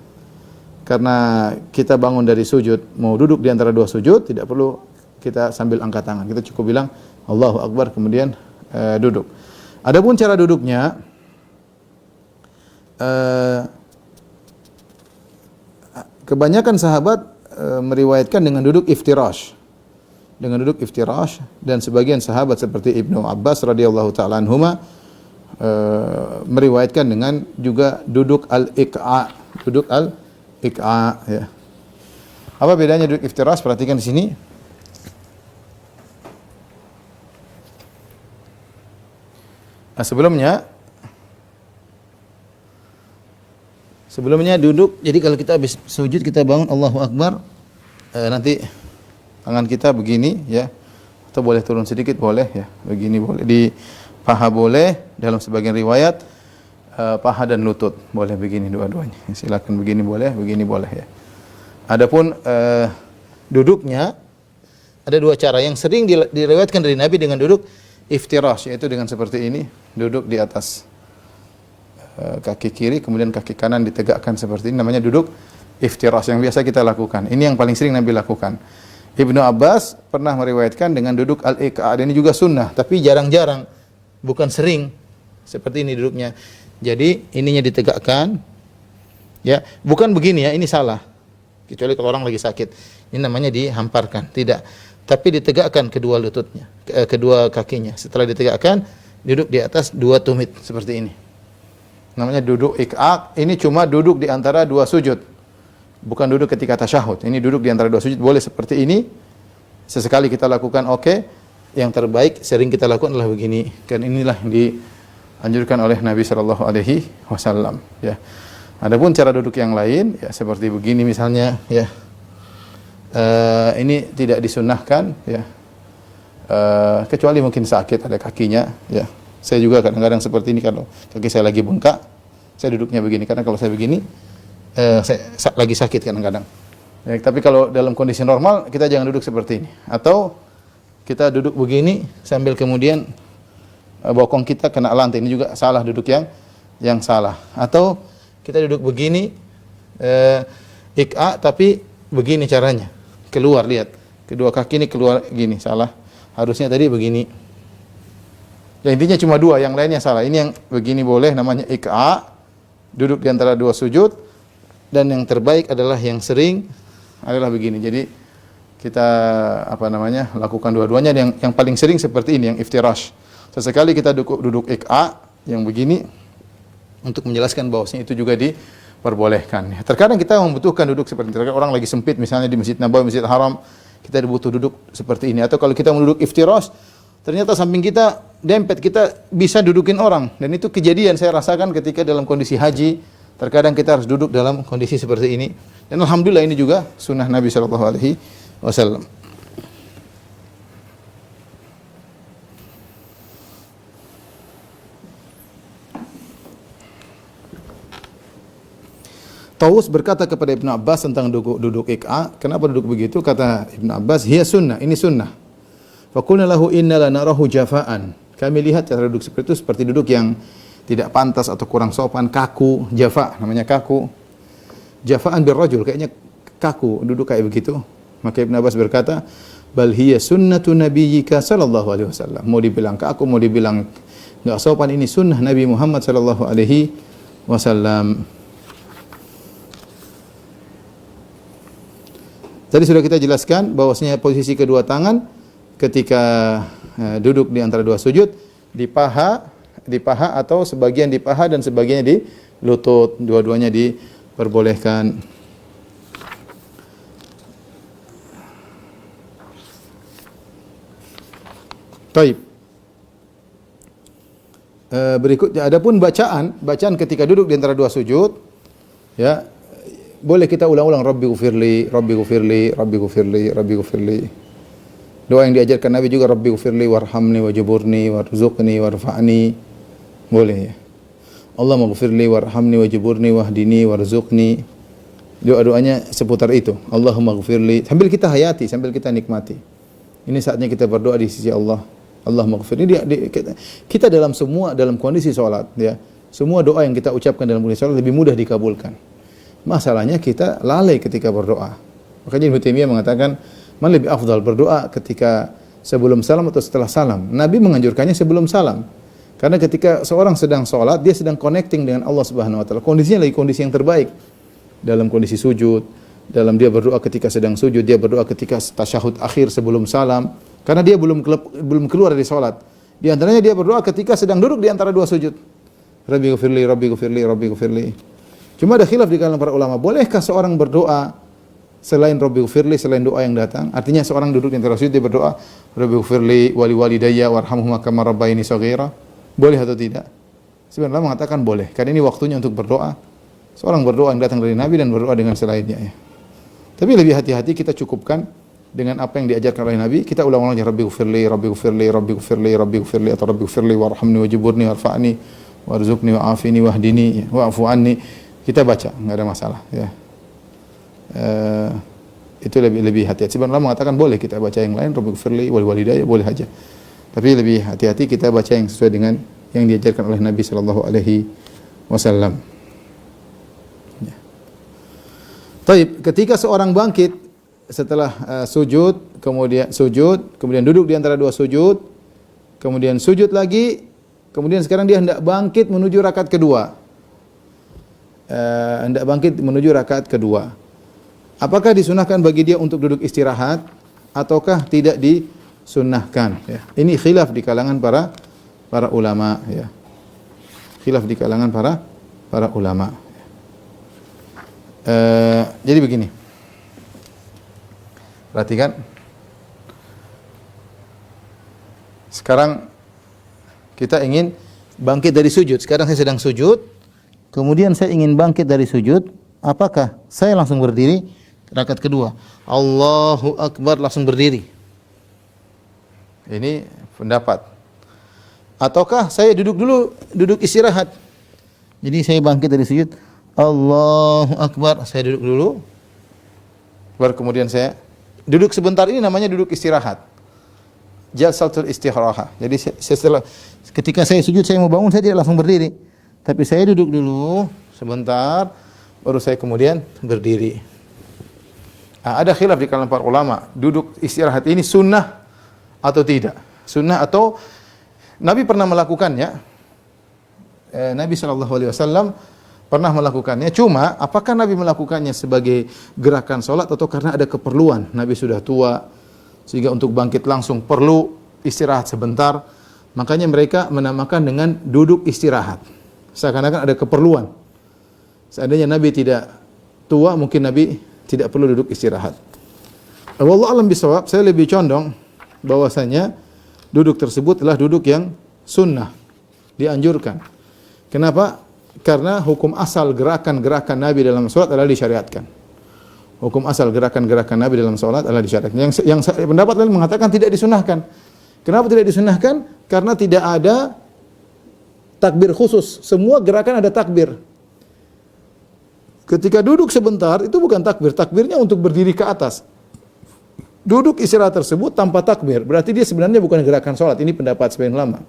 Karena kita bangun dari sujud, mau duduk di antara dua sujud, tidak perlu kita sambil angkat tangan. Kita cukup bilang Allahu Akbar kemudian duduk. Adapun cara duduknya kebanyakan sahabat meriwayatkan dengan duduk iftirash. Dengan duduk iftirash, dan sebagian sahabat seperti Ibnu Abbas radhiyallahu taala anhuma meriwayatkan dengan juga duduk al-iqa. Duduk al-iqa, ya. Apa bedanya duduk iftirash? Perhatikan di sini. Nah, sebelumnya duduk, jadi kalau kita habis sujud kita bangun Allahu Akbar, nanti tangan kita begini, ya, atau boleh turun sedikit boleh, ya, begini boleh, di paha boleh, dalam sebagian riwayat paha dan lutut boleh begini dua-duanya. Silakan begini boleh, ya. Adapun duduknya ada dua cara yang sering diriwayatkan dari Nabi dengan duduk iftirash, yaitu dengan seperti ini, duduk di atas kaki kiri, kemudian kaki kanan ditegakkan seperti ini, namanya duduk iftirash yang biasa kita lakukan. Ini yang paling sering Nabi lakukan. Ibnu Abbas pernah meriwayatkan dengan duduk al-iqa, ini juga sunnah, tapi jarang-jarang, bukan sering seperti ini duduknya. Jadi ininya ditegakkan, ya, bukan begini, ya, ini salah. Kecuali kalau orang lagi sakit, ini namanya dihamparkan, tidak. Tapi ditegakkan kedua lututnya, kedua kakinya. Setelah ditegakkan, duduk di atas dua tumit seperti ini. Namanya duduk iqa. Ini cuma duduk di antara dua sujud. Bukan duduk ketika tasyahud. Ini duduk di antara dua sujud, boleh seperti ini. Sesekali kita lakukan, oke. Yang terbaik sering kita lakukan adalah begini. Dan inilah yang dianjurkan oleh Nabi sallallahu alaihi wasallam, ya. Adapun cara duduk yang lain, ya, seperti begini misalnya, ya. Ini tidak disunnahkan, ya. Kecuali mungkin sakit ada kakinya, ya. Saya juga kadang-kadang seperti ini, kalau kaki saya lagi bengkak, saya duduknya begini. Karena kalau saya begini, saya lagi sakit kadang-kadang. Ya, tapi kalau dalam kondisi normal kita jangan duduk seperti ini. Atau kita duduk begini sambil kemudian bokong kita kena lantai. Ini juga salah, duduk yang salah. Atau kita duduk begini, iqa, tapi begini caranya. Keluar, lihat. Kedua kaki ini keluar gini, salah. Harusnya tadi begini. Ya, intinya cuma dua, yang lainnya salah. Ini yang begini boleh, namanya iqa. Duduk di antara dua sujud. Dan yang terbaik adalah yang sering adalah begini. Jadi kita lakukan dua-duanya. Yang paling sering seperti ini, yang iftirash. Sesekali kita duduk iqa yang begini untuk menjelaskan bahwasanya itu juga diperbolehkan. Terkadang kita membutuhkan duduk seperti itu. Orang lagi sempit misalnya di Masjid Nabawi, Masjid Haram, kita butuh duduk seperti ini. Atau kalau kita mau duduk iftirash, ternyata samping kita dempet, kita bisa dudukin orang. Dan itu kejadian saya rasakan ketika dalam kondisi haji. Terkadang kita harus duduk dalam kondisi seperti ini. Dan alhamdulillah ini juga sunnah Nabi SAW. Tawus berkata kepada Ibn Abbas tentang duduk iqa. Kenapa duduk begitu? Kata Ibn Abbas, hiya sunnah, ini sunnah. Faqulna lahu inna la narahu jafaan. Kami lihat cara duduk seperti itu seperti duduk yang tidak pantas atau kurang sopan, kaku, jafa, namanya kaku. Jafaan birrajul, kayaknya kaku, duduk kayak begitu. Maka Ibn Abbas berkata, bal hiya sunnatu nabiyyika sallallahu alaihi wasallam. Mau dibilang kaku, mau dibilang enggak sopan, ini sunnah Nabi Muhammad sallallahu alaihi wasallam. Tadi sudah kita jelaskan bahwasanya posisi kedua tangan ketika duduk di antara dua sujud di paha atau sebagian di paha dan sebagiannya di lutut, dua-duanya diperbolehkan. Baik. Berikutnya adapun bacaan ketika duduk di antara dua sujud, ya, boleh kita ulang-ulang Rabbi ghufirli, Rabbi ghufirli, Rabbi ghufirli, Rabbi ghufirli. Doa yang diajarkan Nabi juga Rabbi ghufirli warhamni wajburni warzuqni warfa'ni. Boleh ya. Allahumma ghufirli warhamni wajburni wahdini warzuqni. Doa-doanya seputar itu. Allahumma ghufirli, sambil kita hayati, sambil kita nikmati. Ini saatnya kita berdoa di sisi Allah. Allahumma ghufirli. Kita dalam kondisi salat, ya. Semua doa yang kita ucapkan dalam kondisi salat lebih mudah dikabulkan. Masalahnya kita lalai ketika berdoa. Makanya Ibnu Taimiyah mengatakan, mana lebih afdal, berdoa ketika sebelum salam atau setelah salam? Nabi menganjurkannya sebelum salam. Karena ketika seorang sedang sholat, dia sedang connecting dengan Allah Subhanahu wa taala. Kondisinya lagi kondisi yang terbaik. Dalam kondisi sujud, dalam dia berdoa ketika sedang sujud, dia berdoa ketika tasyahud akhir sebelum salam. Karena dia belum keluar dari sholat. Di antaranya dia berdoa ketika sedang duduk di antara dua sujud. Rabbi ghufirli, Rabbi ghufirli, Rabbi ghufirli. Cuma ada khilaf di kalangan para ulama, bolehkah seorang berdoa selain Rabbi ghufirli, selain doa yang datang? Artinya seorang duduk di antara sujud dia berdoa Rabbi ghufirli wali walidayya warhamhuma kama rabbayani shaghira. Boleh atau tidak? Sebenarnya mengatakan boleh, karena ini waktunya untuk berdoa. Seorang berdoa yang datang dari Nabi dan berdoa dengan selainnya, ya. Tapi lebih hati-hati kita cukupkan dengan apa yang diajarkan oleh Nabi. Kita ulang-ulang Rabbi ghufirli, Rabbi ghufirli, Rabbi ghufirli, Rabbi ghufirli, atau Rabbi ghufirli warhamni wajburni warfa'ni warzuqni wa'afini wahdini wa'fu anni. Kita baca, enggak ada masalah, ya. Itu lebih hati-hati. Sebenarnya mengatakan boleh kita baca yang lain, Rabbi ghufirli wal walidayya, boleh aja. Tapi lebih hati-hati kita baca yang sesuai dengan yang diajarkan oleh Nabi sallallahu alaihi wasallam. Ya. Taib, ketika seorang bangkit setelah sujud, kemudian duduk di antara dua sujud, kemudian sujud lagi, kemudian sekarang dia hendak bangkit menuju rakaat kedua. Apakah disunahkan bagi dia untuk duduk istirahat ataukah tidak disunnahkan, ya. Ini khilaf di kalangan para ulama, ya. Khilaf di kalangan para ulama. Jadi begini. Perhatikan. Sekarang kita ingin bangkit dari sujud. Sekarang saya sedang sujud. Kemudian saya ingin bangkit dari sujud, apakah saya langsung berdiri rakaat kedua? Allahu Akbar langsung berdiri. Ini pendapat. Ataukah saya duduk istirahat. Jadi saya bangkit dari sujud, Allahu Akbar, saya duduk dulu. Baru kemudian saya duduk sebentar, ini namanya duduk istirahat. Jalsatul istirahah. Jadi setelah ketika saya sujud, saya mau bangun, saya tidak langsung berdiri. Tapi saya duduk dulu sebentar, baru saya kemudian berdiri. Ada khilaf di kalangan para ulama, duduk istirahat ini sunnah atau tidak? Sunnah atau Nabi pernah melakukannya. Nabi SAW pernah melakukannya. Cuma apakah Nabi melakukannya sebagai gerakan salat atau karena ada keperluan? Nabi sudah tua sehingga untuk bangkit langsung perlu istirahat sebentar. Makanya mereka menamakan dengan duduk istirahat. Seakan-akan ada keperluan. Seandainya Nabi tidak tua, mungkin Nabi tidak perlu duduk istirahat. Wallahu a'lam bishawab, saya lebih condong bahwasanya duduk tersebut adalah duduk yang sunnah, dianjurkan. Kenapa? Karena hukum asal gerakan-gerakan Nabi dalam salat adalah disyariatkan. Hukum asal gerakan-gerakan Nabi dalam salat adalah disyariatkan. Yang pendapat lain mengatakan tidak disunahkan. Kenapa tidak disunahkan? Karena tidak ada takbir khusus. Semua gerakan ada takbir. Ketika duduk sebentar, itu bukan takbir. Takbirnya untuk berdiri ke atas. Duduk istirahat tersebut tanpa takbir. Berarti dia sebenarnya bukan gerakan sholat. Ini pendapat sebagian ulama.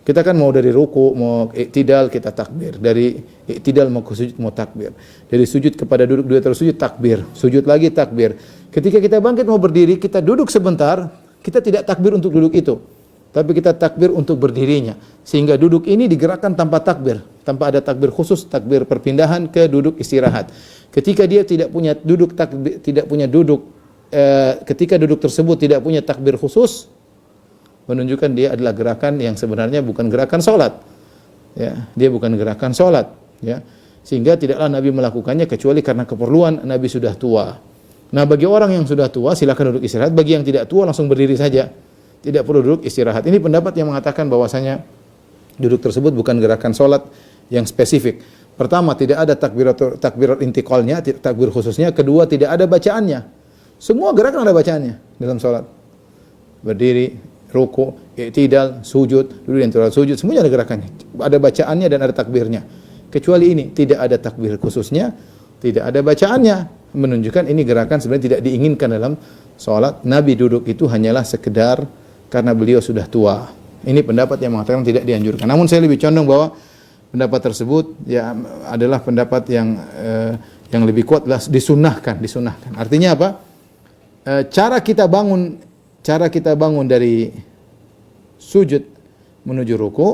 Kita kan mau dari ruku, mau iktidal, kita takbir. Dari iktidal mau ke sujud, mau takbir. Dari sujud kepada duduk, dua terus sujud, takbir. Sujud lagi, takbir. Ketika kita bangkit mau berdiri, kita duduk sebentar, kita tidak takbir untuk duduk itu. Tapi kita takbir untuk berdirinya. Sehingga duduk ini digerakkan tanpa takbir. Tanpa ada takbir khusus, takbir perpindahan ke duduk istirahat. Ketika dia tidak punya duduk takbir, ketika duduk tersebut tidak punya takbir khusus, menunjukkan dia adalah gerakan yang sebenarnya bukan gerakan salat. Ya, dia bukan gerakan salat, ya. Sehingga tidaklah Nabi melakukannya kecuali karena keperluan, Nabi sudah tua. Nah, bagi orang yang sudah tua silakan duduk istirahat, bagi yang tidak tua langsung berdiri saja. Tidak perlu duduk istirahat. Ini pendapat yang mengatakan bahwasanya duduk tersebut bukan gerakan salat yang spesifik. Pertama, tidak ada takbirat intiqalnya, takbir khususnya. Kedua, tidak ada bacaannya. Semua gerakan ada bacaannya dalam salat. Berdiri, ruku, i'tidal, sujud, duduk di antara sujud, semuanya ada gerakannya. Ada bacaannya dan ada takbirnya. Kecuali ini, tidak ada takbir khususnya, tidak ada bacaannya. Menunjukkan ini gerakan sebenarnya tidak diinginkan dalam salat. Nabi duduk itu hanyalah sekedar karena beliau sudah tua. Ini pendapat yang mengatakan tidak dianjurkan. Namun saya lebih condong bahwa pendapat tersebut ya adalah pendapat yang lebih kuat, adalah disunahkan. Artinya apa? Cara kita bangun dari sujud menuju ruku,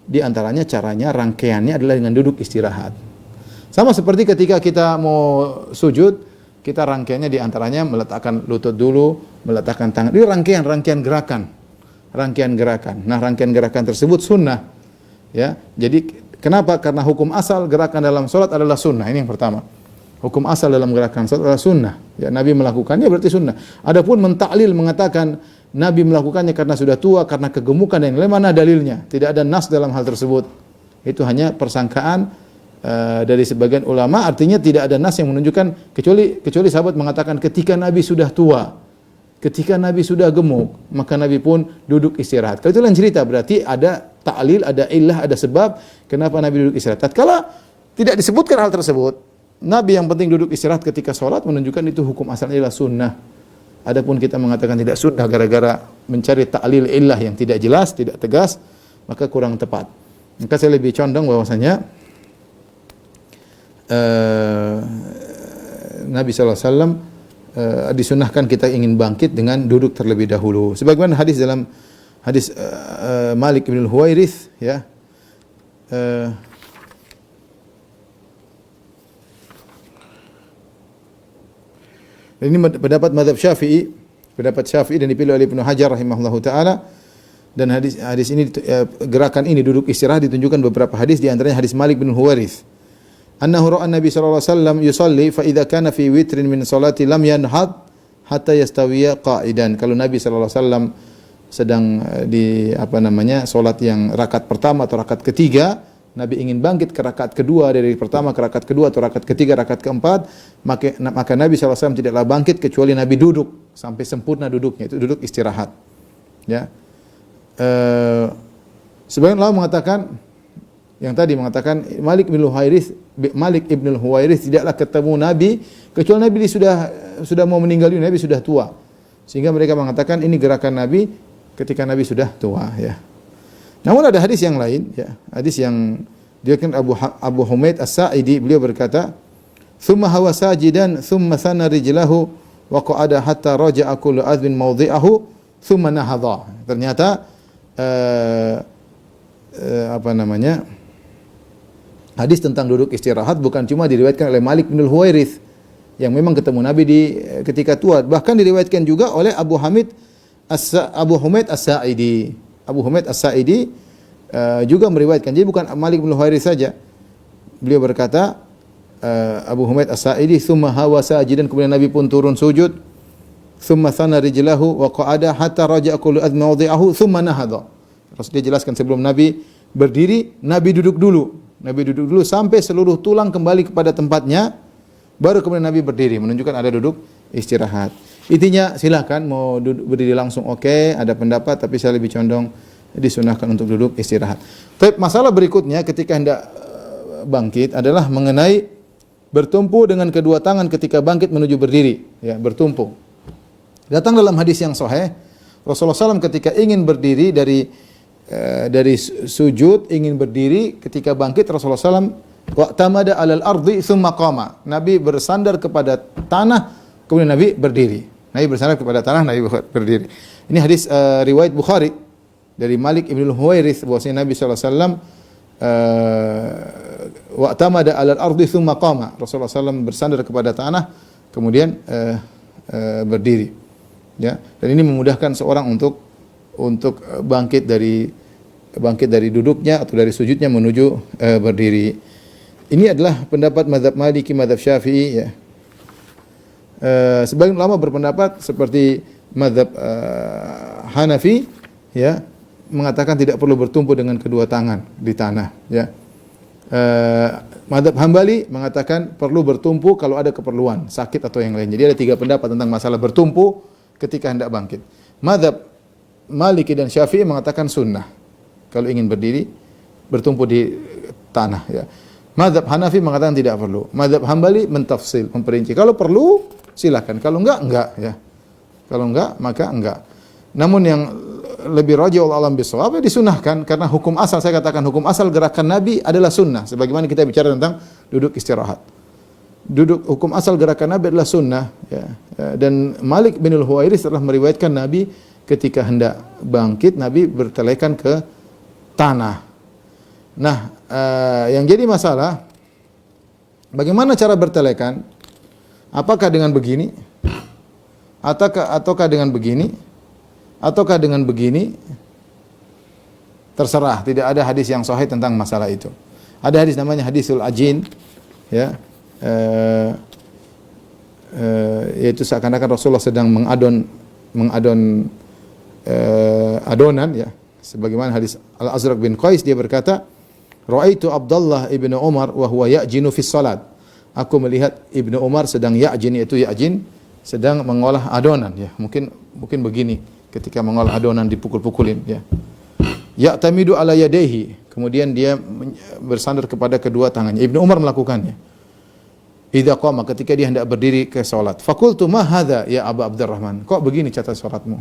di antaranya caranya rangkaiannya adalah dengan duduk istirahat. Sama seperti ketika kita mau sujud, kita rangkaiannya di antaranya meletakkan lutut dulu, meletakkan tangan. Ini rangkaian gerakan. Nah, rangkaian gerakan tersebut sunnah. Ya. Jadi kenapa? Karena hukum asal gerakan dalam salat adalah sunnah. Ini yang pertama. Hukum asal dalam gerakan salat adalah sunnah. Ya, Nabi melakukannya berarti sunnah. Adapun mentaklil mengatakan Nabi melakukannya karena sudah tua, karena kegemukan dan lain, mana dalilnya? Tidak ada nas dalam hal tersebut. Itu hanya persangkaan dari sebagian ulama, artinya tidak ada nas yang menunjukkan, kecuali sahabat mengatakan ketika Nabi sudah tua, ketika Nabi sudah gemuk, maka Nabi pun duduk istirahat. Kalau itu lain cerita, berarti ada ta'lil, ada illah, ada sebab kenapa Nabi duduk istirahat. Tatkala tidak disebutkan hal tersebut, Nabi yang penting duduk istirahat ketika sholat, menunjukkan itu hukum asalnya adalah sunnah. Adapun kita mengatakan tidak sunnah gara-gara mencari ta'lil illah yang tidak jelas, tidak tegas, maka kurang tepat. Maka saya lebih condong bahwasanya Nabi SAW disunahkan kita ingin bangkit dengan duduk terlebih dahulu. Sebagaimana hadis dalam hadis Malik bin Huwairits, ya. Ini pendapat mazhab Syafi'i, dan dipilih oleh Ibnu Hajar rahimahullahu taala. Dan hadis ini, gerakan ini duduk istirahat ditunjukkan beberapa hadis, di antaranya hadis Malik bin Huwairits. Annahu ra'a Nabi sallallahu alaihi wasallam yusalli fa idza kana fi witrin min salati lam yanhad hatta yastawiya qa'idan. Kalau Nabi sallallahu alaihi wasallam sedang di salat yang rakaat pertama atau rakaat ketiga, Nabi ingin bangkit ke rakaat kedua, dari pertama ke rakaat kedua atau rakaat ketiga, rakaat keempat, maka Nabi sallallahu alaihi wasallam tidaklah bangkit kecuali Nabi duduk sampai sempurna duduknya, itu duduk istirahat. Ya. Sebagian ulama mengatakan, yang tadi mengatakan Malik ibn Huwairits tidaklah ketemu Nabi kecuali Nabi sudah mau meninggal dunia, Nabi sudah tua. Sehingga mereka mengatakan ini gerakan Nabi ketika Nabi sudah tua, ya. Namun ada hadis yang lain, ya. Hadis yang diriwayatkan Abu Humaid As-Sa'idi, beliau berkata, "Tsumma hawa sajidan, tsumma thana rijlahu wa qa'ada hatta raja'a kullu adhin mawdhi'ahu, tsumma nahadha." Ternyata hadis tentang duduk istirahat bukan cuma diriwayatkan oleh Malik bin Huwairits yang memang ketemu Nabi ketika tua, bahkan diriwayatkan juga oleh Abu Humaid As-Sa'idi. Abu Humaid As-Sa'idi juga meriwayatkan. Jadi bukan Malik bin Huwairits saja. Beliau berkata, Abu Humaid As-Sa'idi, "Tsumma hawa sajidan," kemudian Nabi pun turun sujud. "Tsumma thana rijlahu wa qa'ada hatta raja'a kullu adma mawdi'ahu tsumma nahadha." Terus dia jelaskan sebelum Nabi berdiri, Nabi duduk dulu. Nabi duduk dulu sampai seluruh tulang kembali kepada tempatnya, baru kemudian Nabi berdiri, menunjukkan ada duduk istirahat. Intinya silakan mau berdiri langsung oke, ada pendapat, tapi saya lebih condong disunahkan untuk duduk istirahat. Tapi masalah berikutnya ketika hendak bangkit adalah mengenai bertumpu dengan kedua tangan ketika bangkit menuju berdiri, ya, bertumpu. Datang dalam hadis yang sahih, Rasulullah SAW ketika ingin berdiri dari sujud, ingin berdiri, ketika bangkit Rasulullah SAW wa'tamada 'alal ardi tsumma qama. Nabi bersandar kepada tanah, kemudian Nabi berdiri. Nabi bersandar kepada tanah, Nabi berdiri. Ini hadis riwayat Bukhari dari Malik bin Huwairits bahwasanya Nabi sallallahu alaihi wasallam wa'tamada 'alal ardi tsumma qama. Rasulullah SAW bersandar kepada tanah, kemudian berdiri. Ya, dan ini memudahkan seorang untuk bangkit dari duduknya atau dari sujudnya menuju berdiri. Ini adalah pendapat mazhab Maliki, mazhab Syafi'i, ya. Sebagian ulama berpendapat seperti mazhab Hanafi, ya, mengatakan tidak perlu bertumpu dengan kedua tangan di tanah, ya. Mazhab Hambali mengatakan perlu bertumpu kalau ada keperluan, sakit atau yang lain. Jadi ada 3 pendapat tentang masalah bertumpu ketika hendak bangkit. Mazhab Maliki dan Syafi'i mengatakan sunnah. Kalau ingin berdiri, bertumpu di tanah, ya. Mazhab Hanafi mengatakan tidak perlu. Mazhab Hambali mentafsil, memperinci. Kalau perlu, silakan. Kalau enggak, ya. Kalau enggak, maka enggak. Namun yang lebih rajih alam bisawab, disunahkan karena hukum asal, saya katakan hukum asal gerakan Nabi adalah sunnah. Sebagaimana kita bicara tentang duduk istirahat. Hukum asal gerakan Nabi adalah sunnah, ya. Dan Malik bin Huwairits telah meriwayatkan Nabi ketika hendak bangkit, Nabi bertelekan ke tanah. Nah, yang jadi masalah, bagaimana cara bertelekan? Apakah dengan begini? Ataukah dengan begini? Ataukah dengan begini? Terserah, tidak ada hadis yang sahih tentang masalah itu. Ada hadis namanya hadisul ajin, ya. Yaitu seakan-akan Rasulullah sedang mengadon adonan, ya. Sebagaimana hadis Al-Azraq bin Qais, dia berkata, "Ra'aitu Abdullah ibnu Umar wa huwa ya'jinu fi shalat." Aku melihat Ibnu Umar sedang ya'jin, yaitu ya'jin sedang mengolah adonan, ya. Mungkin begini ketika mengolah adonan dipukul-pukulin, ya. Ya'tamidu ala yadayhi, kemudian dia bersandar kepada kedua tangannya. Ibnu Umar melakukannya. Idza qama, ketika dia hendak berdiri ke salat. Faqultu ma hadza ya Abu Abdurrahman? Kok begini cara salatmu?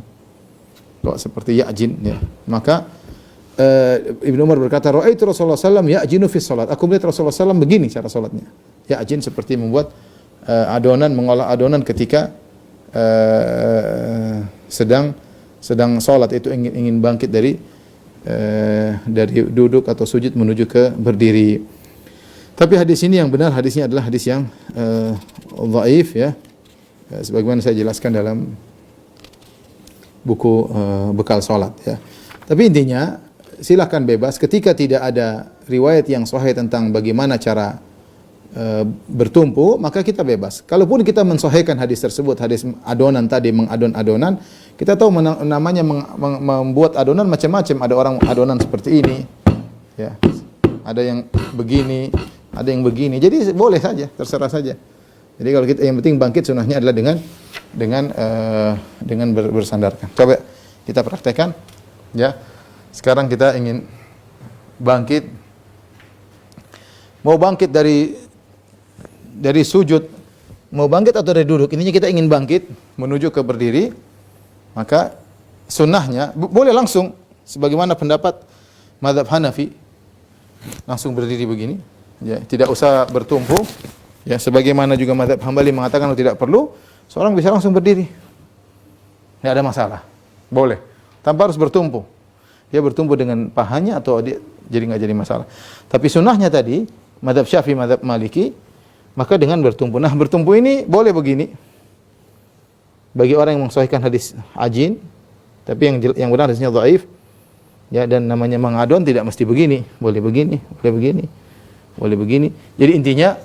Kok seperti ya'jin, ya. Maka Ibnu Umar berkata, "Ra'aitu Rasulullah sallallahu alaihi wasallam ya'jinu fi salat." Aku melihat Rasulullah sallallahu alaihi wasallam begini cara salatnya. Ya'jin seperti membuat adonan, mengolah adonan ketika sedang salat, itu ingin bangkit dari duduk atau sujud menuju ke berdiri. Tapi hadis ini yang benar, hadisnya adalah hadis yang dhaif, ya. Sebagaimana saya jelaskan dalam buku bekal salat, ya. Tapi intinya silakan bebas ketika tidak ada riwayat yang sahih tentang bagaimana cara bertumpu, maka kita bebas. Kalaupun kita mensahihkan hadis tersebut, hadis adonan tadi, mengadon adonan, kita tahu namanya membuat adonan macam-macam. Ada orang adonan seperti ini, ya. Ada yang begini, ada yang begini. Jadi boleh saja, terserah saja. Jadi kalau kita, yang penting bangkit sunnahnya adalah dengan bersandarkan. Coba kita praktekkan, ya. Sekarang kita ingin bangkit, mau bangkit dari sujud, mau bangkit atau dari duduk. Intinya kita ingin bangkit menuju ke berdiri, maka sunnahnya boleh langsung, sebagaimana pendapat mazhab Hanafi, langsung berdiri begini, ya, tidak usah bertumpu, ya. Sebagaimana juga mazhab Hambali mengatakan tidak perlu, seorang bisa langsung berdiri, tidak ada masalah, boleh, tanpa harus bertumpu. Dia bertumpu dengan pahanya atau dia jadi nggak jadi masalah. Tapi sunnahnya tadi mazhab Syafi'i, mazhab Maliki, maka dengan bertumpu. Nah, bertumpu ini boleh begini. Bagi orang yang mensahihkan hadis ajin, tapi yang benar hadisnya dhaif, ya, dan namanya mengadon tidak mesti begini, boleh begini, boleh begini, boleh begini. Jadi intinya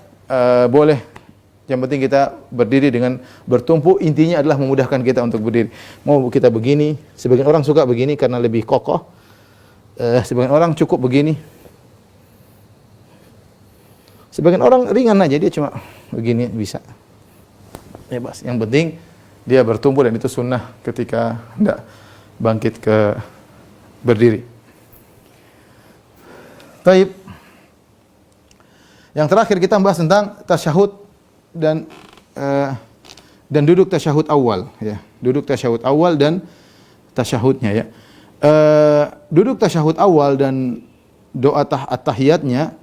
boleh. Yang penting kita berdiri dengan bertumpu, intinya adalah memudahkan kita untuk berdiri. Mau kita begini, sebagian orang suka begini karena lebih kokoh. Sebagian orang cukup begini. Sebagian orang ringan aja, dia cuma begini bisa. Bebas. Yang penting dia bertumpu, dan itu sunnah ketika hendak bangkit ke berdiri. Baik. Yang terakhir kita bahas tentang tasyahud dan duduk tasyahud awal, ya. Duduk tasyahud awal dan tasyahudnya, ya. Duduk tasyahud awal dan doa at-tahiyatnya,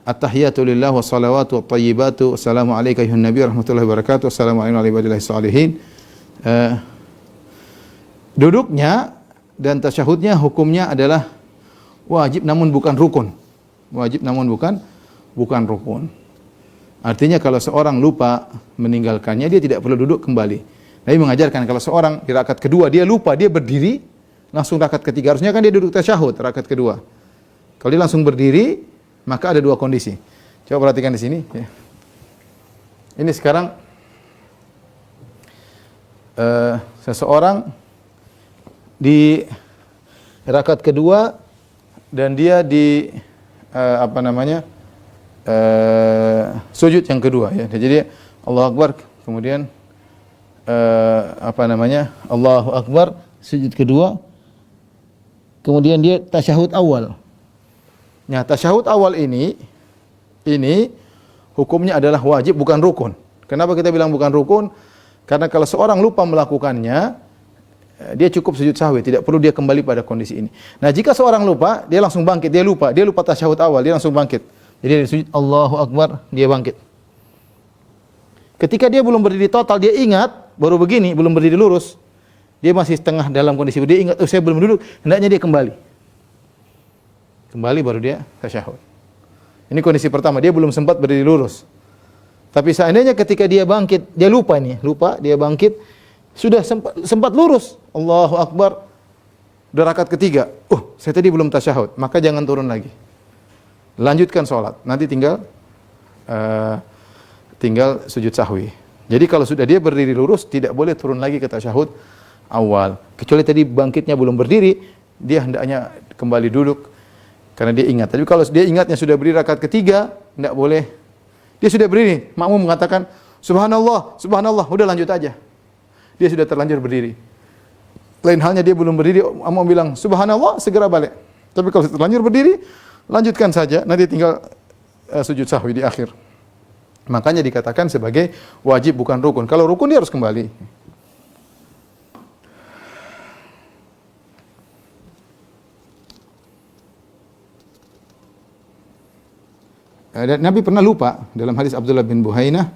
at-tahiyatu lillah wa salawatu wa tayyibatu assalamu alayka ayuhan nabi rahmatullahi wabarakatuh assalamu alayna wa ibadillahi salihin. Duduknya dan tasyahudnya hukumnya adalah wajib namun bukan rukun. Wajib namun bukan rukun. Artinya kalau seorang lupa meninggalkannya, dia tidak perlu duduk kembali. Nabi mengajarkan kalau seorang di rakaat kedua dia lupa, dia berdiri, langsung rakaat ketiga. Harusnya kan dia duduk tasyahud rakaat kedua. Kalau dia langsung berdiri, maka ada dua kondisi. Coba perhatikan di sini. Ya. Ini sekarang seseorang di rakaat kedua dan dia di sujud yang kedua, ya. Jadi Allahu Akbar, kemudian Allahu Akbar, sujud kedua, kemudian dia tasyahud awal. Nah, tasyahud awal ini hukumnya adalah wajib bukan rukun. Kenapa kita bilang bukan rukun? Karena kalau seorang lupa melakukannya, dia cukup sujud sahwi, tidak perlu dia kembali pada kondisi ini. Nah, jika seorang lupa, dia langsung bangkit, dia lupa tasyahud awal, dia langsung bangkit. Jadi dia sujud Allahu Akbar, dia bangkit. Ketika dia belum berdiri total, dia ingat, baru begini, belum berdiri lurus. Dia masih setengah dalam kondisi, dia ingat, saya belum duduk, hendaknya dia kembali. Kembali baru dia tasyahud. Ini kondisi pertama, dia belum sempat berdiri lurus. Tapi seandainya ketika dia bangkit, dia lupa, dia bangkit, sudah sempat lurus. Allahu Akbar, udah rakaat ketiga. Saya tadi belum tasyahud, maka jangan turun lagi. Lanjutkan sholat, nanti tinggal sujud sahwi. Jadi kalau sudah dia berdiri lurus, tidak boleh turun lagi ke tasyahud awal. Kecuali tadi bangkitnya belum berdiri, dia hendaknya kembali duduk karena dia ingat. Tapi kalau dia ingatnya sudah berdiri rakaat ketiga, tidak boleh. Dia sudah berdiri, makmum mengatakan subhanallah, subhanallah, udah lanjut aja. Dia sudah terlanjur berdiri. Lain halnya dia belum berdiri, makmum bilang subhanallah, segera balik. Tapi kalau terlanjur berdiri, lanjutkan saja, nanti tinggal sujud sahwi di akhir. Makanya dikatakan sebagai wajib bukan rukun. Kalau rukun dia harus kembali. Dan Nabi pernah lupa dalam hadis Abdullah bin Buhainah.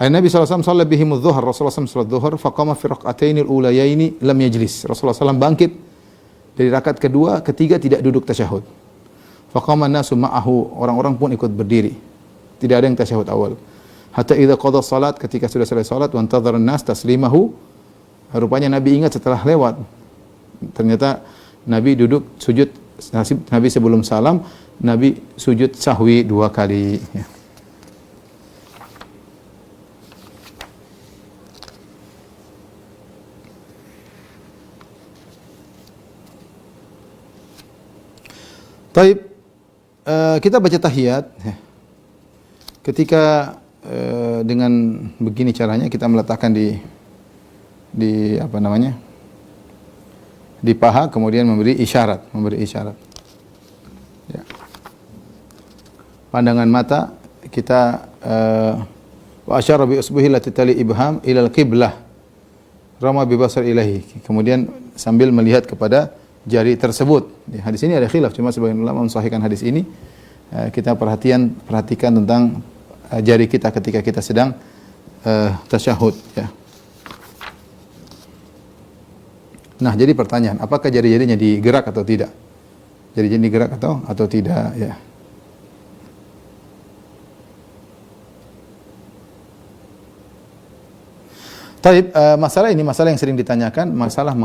Nabi SAW salat bihim adh-dhuhr, Rasulullah SAW salat dhuhr, faqama fi rak'ataini al-ulayaini lam yajlis. Rasulullah SAW bangkit dari rakaat kedua, ketiga tidak duduk tasyahud. Faqama an-nasu ma'ahu, orang-orang pun ikut berdiri. Tidak ada yang tasyahud awal. Hatta idza qada salat, ketika sudah selesai salat, wa antadhara an-nas taslimahu. Rupanya Nabi ingat setelah lewat. Ternyata Nabi duduk sujud, Nabi sebelum salam, Nabi sujud sahwi 2 kali. Ya. Taib, kita baca tahiyat. Ketika dengan begini caranya kita meletakkan di paha, kemudian memberi isyarat. Ya. Pandangan mata kita wa asyara bi usbuhi lati tali ibham ila al-qiblah rama bi basar ilahi. Kemudian sambil melihat kepada jari tersebut. Di hadis ini ada khilaf, cuma sebagian ulama mensahihkan hadis ini. Kita perhatikan tentang jari kita ketika kita sedang tasyahud, ya. Nah, jadi pertanyaan, apakah jari-jarinya digerak atau tidak? Jari-jari digerak atau tidak, ya. Taib, masalah ini masalah yang sering ditanyakan, masalah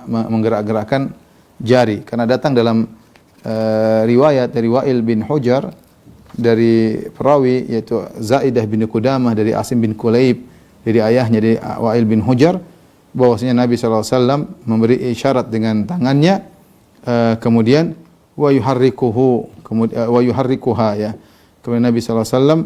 menggerak-gerakkan jari, karena datang dalam riwayat dari Wa'il bin Hujr, dari perawi yaitu Zaidah bin Qudamah dari Asim bin Kulaib, dari ayahnya dari Wa'il bin Hujr, bahwasanya Nabi SAW memberi isyarat dengan tangannya, kemudian wa yuharrikuha ya. Kemudian Nabi SAW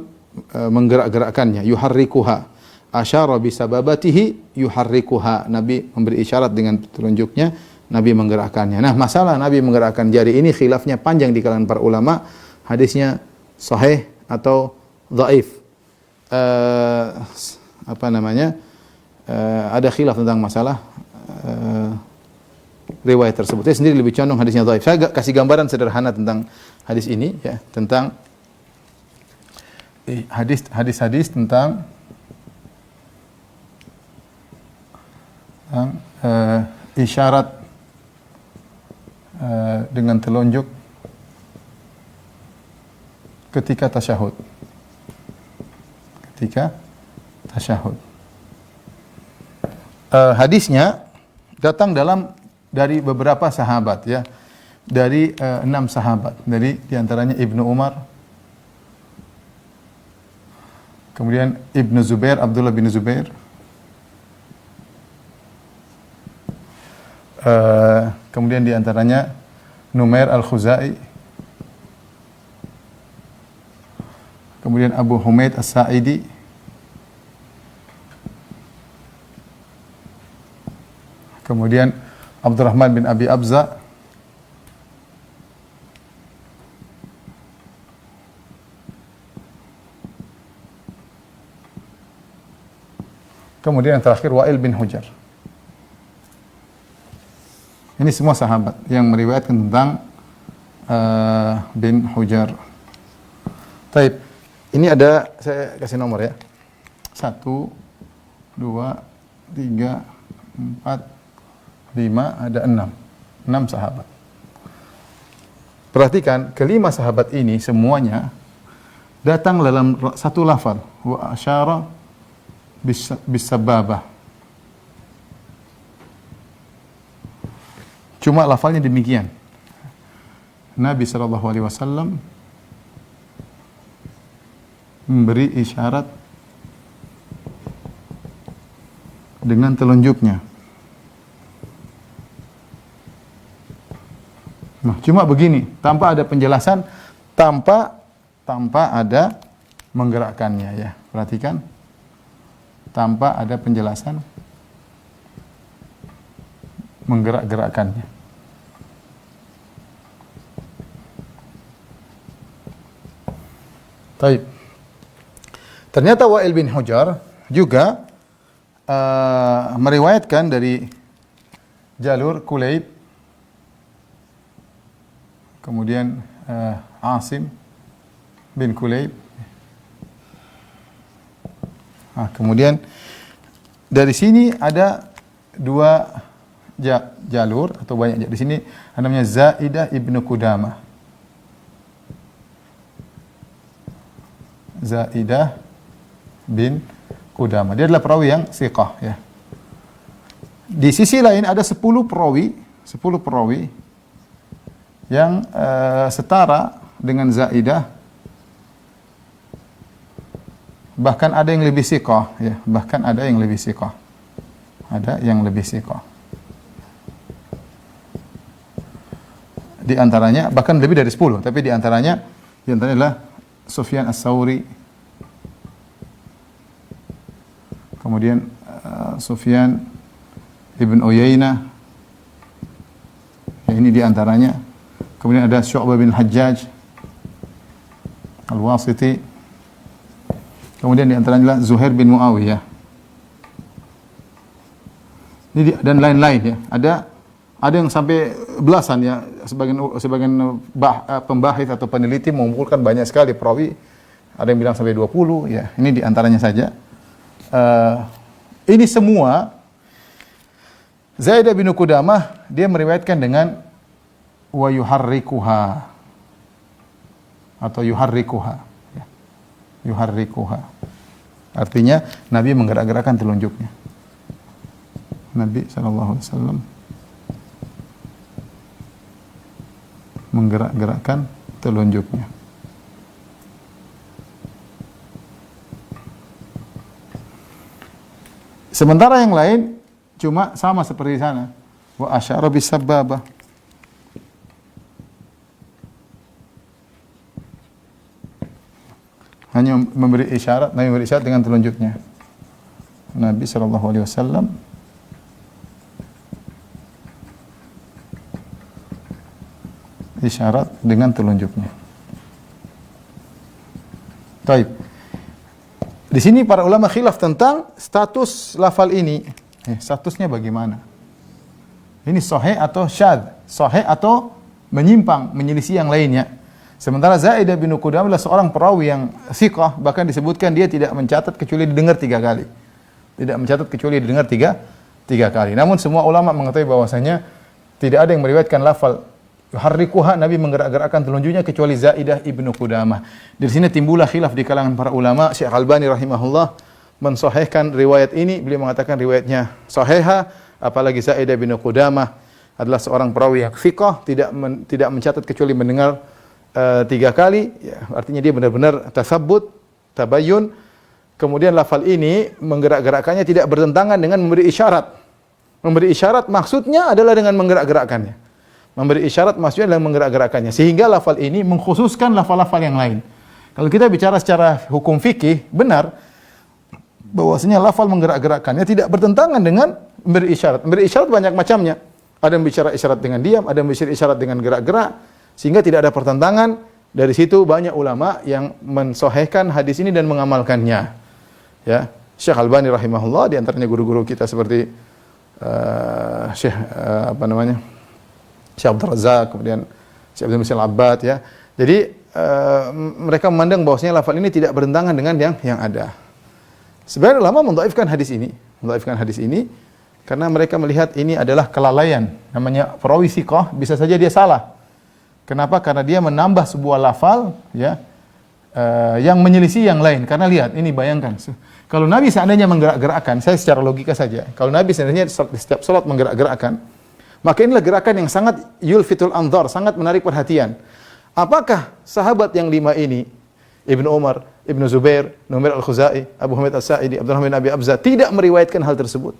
menggerak-gerakkannya, yuharrikuha. Asyara bisababatihi yuharrikuha. Nabi memberi isyarat dengan telunjuknya, Nabi menggerakkannya. Nah, masalah Nabi menggerakkan jari ini khilafnya panjang di kalangan para ulama. Hadisnya sahih atau dhaif. Ada khilaf tentang masalah riwayat tersebut. Saya sendiri lebih condong hadisnya dhaif. Saya kasih gambaran sederhana tentang hadis ini ya, tentang hadis-hadis tentang isyarat dengan telunjuk ketika tasyahud. Hadisnya datang dari beberapa sahabat ya. Dari 6 sahabat. Dari diantaranya Ibnu Umar, kemudian Ibnu Zubair, Abdullah bin Zubair, kemudian diantaranya Numair al-Khuzai, kemudian Abu Humaid as-Sa'idi, kemudian Abdurrahman bin Abi Abza, kemudian yang terakhir Wa'il bin Hujr. Ini semua sahabat yang meriwayatkan tentang bin Hujr. Taib. Ini ada, saya kasih nomor ya. 1, 2, 3, 4, 5, ada 6. 6 sahabat. Perhatikan, kelima sahabat ini semuanya datang dalam satu lafaz. Wa asyara bisababah. Cuma lafalnya demikian. Nabi SAW memberi isyarat dengan telunjuknya. Nah, cuma begini, tanpa ada penjelasan, tanpa ada menggerakkannya ya. Perhatikan. Tanpa ada penjelasan menggerak-gerakkannya. Taib. Ternyata Wa'il bin Hujr juga meriwayatkan dari jalur Kulaib, kemudian Asim bin Kulaib, kemudian dari sini ada 2 jalur atau banyak di sini, namanya Zaidah ibnu Qudamah. Zaidah bin Qudamah. Dia adalah perawi yang thiqah ya. Di sisi lain ada 10 perawi yang setara dengan Zaidah. Bahkan ada yang lebih thiqah ya, Ada yang lebih thiqah. Di antaranya bahkan lebih dari 10, tapi di antaranya adalah Sufyan Ats-Tsauri, kemudian Sufyan ibn Uyainah, ya, ini di antaranya. Kemudian ada Syu'bah bin Hajjaj Al-Wasiti, kemudian di antaranya adalah Zuhair bin Muawiyah. Ini dan lain-lain ya. Ada yang sampai belasan ya, sebagian pembahis atau peneliti mengumpulkan banyak sekali perawi. Ada yang bilang sampai 20 ya. Ini di antaranya saja. Ini semua Zaidah bin Qudamah dia meriwayatkan dengan wa yuharrikuha atau yuharrikuha ya. Yuharrikuha. Artinya Nabi menggerak-gerakkan telunjuknya. Nabi SAW menggerak-gerakkan telunjuknya. Sementara yang lain cuma sama seperti di sana. Wa asyara bis-sababah. Hanya memberi isyarat, Nabi memberi isyarat dengan telunjuknya. Nabi SAW isyarat dengan telunjuknya. Baik. Di sini para ulama khilaf tentang status lafal ini. Statusnya bagaimana? Ini sahih atau syadz? Sahih atau menyimpang, menyelisih yang lainnya? Sementara Zaidah bin Qudamah adalah seorang perawi yang thiqah, bahkan disebutkan dia tidak mencatat kecuali didengar 3 kali. Tidak mencatat kecuali didengar tiga kali. Namun semua ulama mengetahui bahwasanya tidak ada yang meriwayatkan lafal harrikuha, Nabi menggerak-gerakkan telunjuknya kecuali Zaidah ibnu Qudamah. Dari sini timbullah khilaf di kalangan para ulama. Syekh Albani rahimahullah mensahihkan riwayat ini. Beliau mengatakan riwayatnya sahihah, apalagi Zaidah bin Qudamah adalah seorang perawi yang thiqah, tidak mencatat kecuali mendengar 3 kali, ya, artinya dia benar-benar tasabbut, tabayyun. Kemudian lafal ini menggerak-gerakkannya tidak bertentangan dengan memberi isyarat. Memberi isyarat maksudnya adalah dengan menggerak-gerakkannya. Memberi isyarat maksudnya adalah menggerak-gerakkannya. Sehingga lafal ini mengkhususkan lafal-lafal yang lain. Kalau kita bicara secara hukum fikih, benar bahwasanya lafal menggerak-gerakkannya tidak bertentangan dengan memberi isyarat. Memberi isyarat banyak macamnya. Ada yang bicara isyarat dengan diam, ada yang bicara isyarat dengan gerak-gerak. Sehingga tidak ada pertentangan. Dari situ banyak ulama yang mensahihkan hadis ini dan mengamalkannya. Ya, Syekh Albani rahimahullah, di antaranya guru-guru kita seperti Syekh Syekh Abdul Razak, kemudian Syekh Abdul Muhsin Al-Abbad, ya. Jadi mereka memandang bahwasanya lafal ini tidak bertentangan dengan yang ada. Sebenarnya ulama mendhaifkan hadis ini karena mereka melihat ini adalah kelalaian. Namanya perawi thiqah, bisa saja dia salah. Kenapa? Karena dia menambah sebuah lafal, ya, yang menyelisih yang lain. Karena lihat, ini bayangkan, kalau Nabi seandainya menggerak-gerakkan, saya secara logika saja, kalau Nabi seandainya di setiap salat menggerak-gerakkan, maka inilah gerakan yang sangat yulfitul anzar, sangat menarik perhatian. Apakah sahabat yang 5 ini, Ibnu Umar, Ibnu Zubair, Numair Al-Khuzai, Abu Hamid As-Sa'idi, Abdurrahman bin Abi Abza tidak meriwayatkan hal tersebut?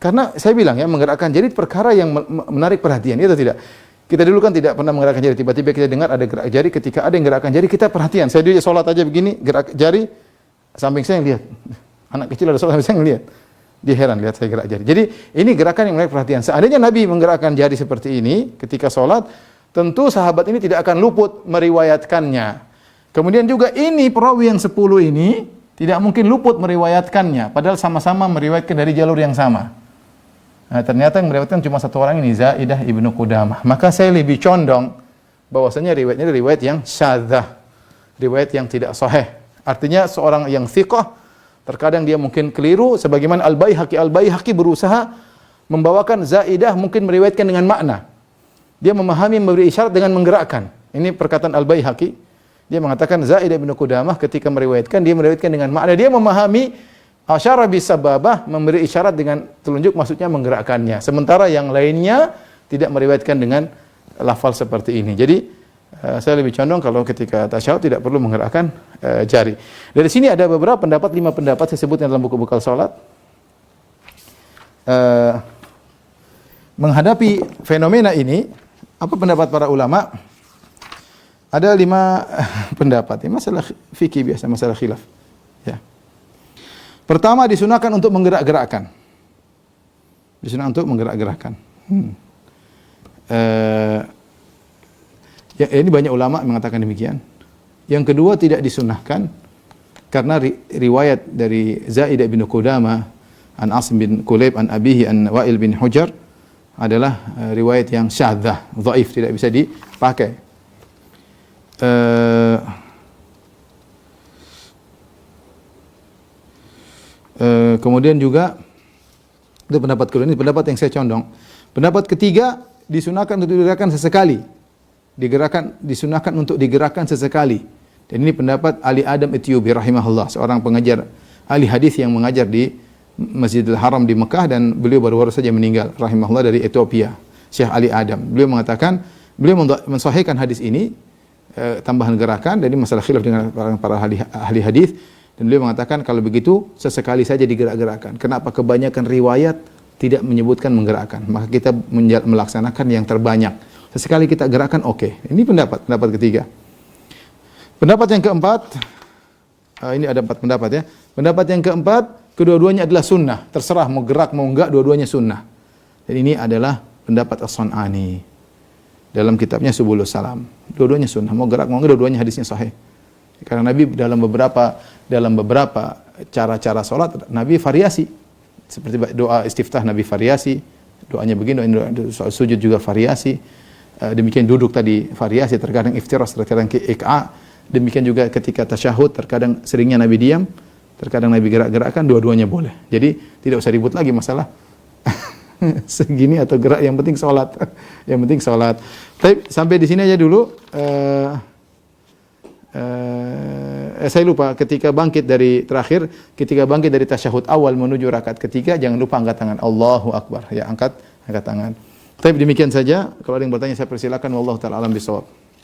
Karena saya bilang ya, menggerakkan jari perkara yang menarik perhatian, itu tidak. Kita dulu kan tidak pernah menggerakkan jari, tiba-tiba kita dengar ada gerak jari, ketika ada yang gerakkan jari kita perhatian. Saya dulu sholat aja begini, gerak jari, samping saya yang lihat. Anak kecil ada sholat, samping saya yang lihat. Dia heran lihat saya gerak jari. Jadi ini gerakan yang menarik perhatian. Seandainya Nabi menggerakkan jari seperti ini ketika sholat, tentu sahabat ini tidak akan luput meriwayatkannya. Kemudian juga ini perawi yang 10 ini tidak mungkin luput meriwayatkannya, padahal sama-sama meriwayatkan dari jalur yang sama. Nah, ternyata yang meriwayatkan cuma 1 orang ini, Zaidah ibnu Qudamah. Maka saya lebih condong bahwasanya riwayatnya riwayat yang syadzah, riwayat yang tidak sahih. Artinya seorang yang thiqah terkadang dia mungkin keliru, sebagaimana Al-Baihaqi berusaha membawakan Zaidah mungkin meriwayatkan dengan makna. Dia memahami memberi isyarat dengan menggerakkan. Ini perkataan Al-Baihaqi. Dia mengatakan Zaidah bin Qudamah ketika meriwayatkan, dia meriwayatkan dengan makna. Dia memahami asyara bisababah, memberi isyarat dengan telunjuk maksudnya menggerakkannya. Sementara yang lainnya tidak meriwayatkan dengan lafal seperti ini. Jadi saya lebih condong kalau ketika tasyahud tidak perlu menggerakkan jari. Dari sini ada beberapa pendapat, 5 pendapat saya sebutkan dalam buku bekal salat. Menghadapi fenomena ini, apa pendapat para ulama? Ada 5 pendapat. Ini masalah fikih biasa, masalah khilaf. Ya. Pertama, disunahkan untuk menggerak-gerakkan. Disunahkan untuk menggerak-gerakkan. Ya, ini banyak ulama mengatakan demikian. Yang kedua, tidak disunahkan karena riwayat dari Zaidah bin Qudamah an Asim bin Kulayb an abihi an Wa'il bin Hujar adalah riwayat yang syadzah, dhaif, tidak bisa dipakai. Kemudian juga itu pendapat kedua, ini pendapat yang saya condong. Pendapat ketiga, disunahkan untuk digerakkan sesekali. Disunahkan untuk digerakkan sesekali. Dan ini pendapat Ali Adam Etyubi rahimahullah, seorang pengajar ahli hadis yang mengajar di Masjidil Haram di Mekah dan beliau baru-baru saja meninggal rahimahullah dari Ethiopia, Syekh Ali Adam. Beliau mengatakan, beliau mensahihkan hadis ini, tambahan gerakan dari masalah khilaf dengan para ahli hadis, dan beliau mengatakan kalau begitu sesekali saja digerak-gerakkan. Kenapa kebanyakan riwayat tidak menyebutkan menggerakkan? Maka kita melaksanakan yang terbanyak. Sesekali kita gerakkan, oke. Ini pendapat ketiga. Pendapat yang keempat, ini ada 4 pendapat ya. Pendapat yang keempat, kedua-duanya adalah sunnah. Terserah mau gerak mau enggak, dua-duanya sunnah. Dan ini adalah pendapat As-Sun'ani dalam kitabnya Subulus Salam. Dua-duanya sunnah, mau gerak mau enggak, dua-duanya hadisnya sahih. Karena Nabi dalam beberapa cara-cara salat Nabi variasi. Seperti doa istiftah Nabi variasi, doanya begini, doa sujud juga variasi. Demikian duduk tadi variasi, terkadang iftiras, terkadang iqa. Demikian juga ketika tasyahud, terkadang seringnya Nabi diam, terkadang Nabi gerak-gerakkan, dua-duanya boleh. Jadi tidak usah ribut lagi masalah segini atau gerak, yang penting salat. Yang penting salat. Tapi sampai di sini aja dulu. Saya lupa ketika bangkit dari tasyahud awal menuju rakaat ketiga, jangan lupa angkat tangan. Allahu Akbar. Ya, angkat tangan. Tapi demikian saja. Kalau ada yang bertanya saya persilakan. Wallahu taala alam bisawab.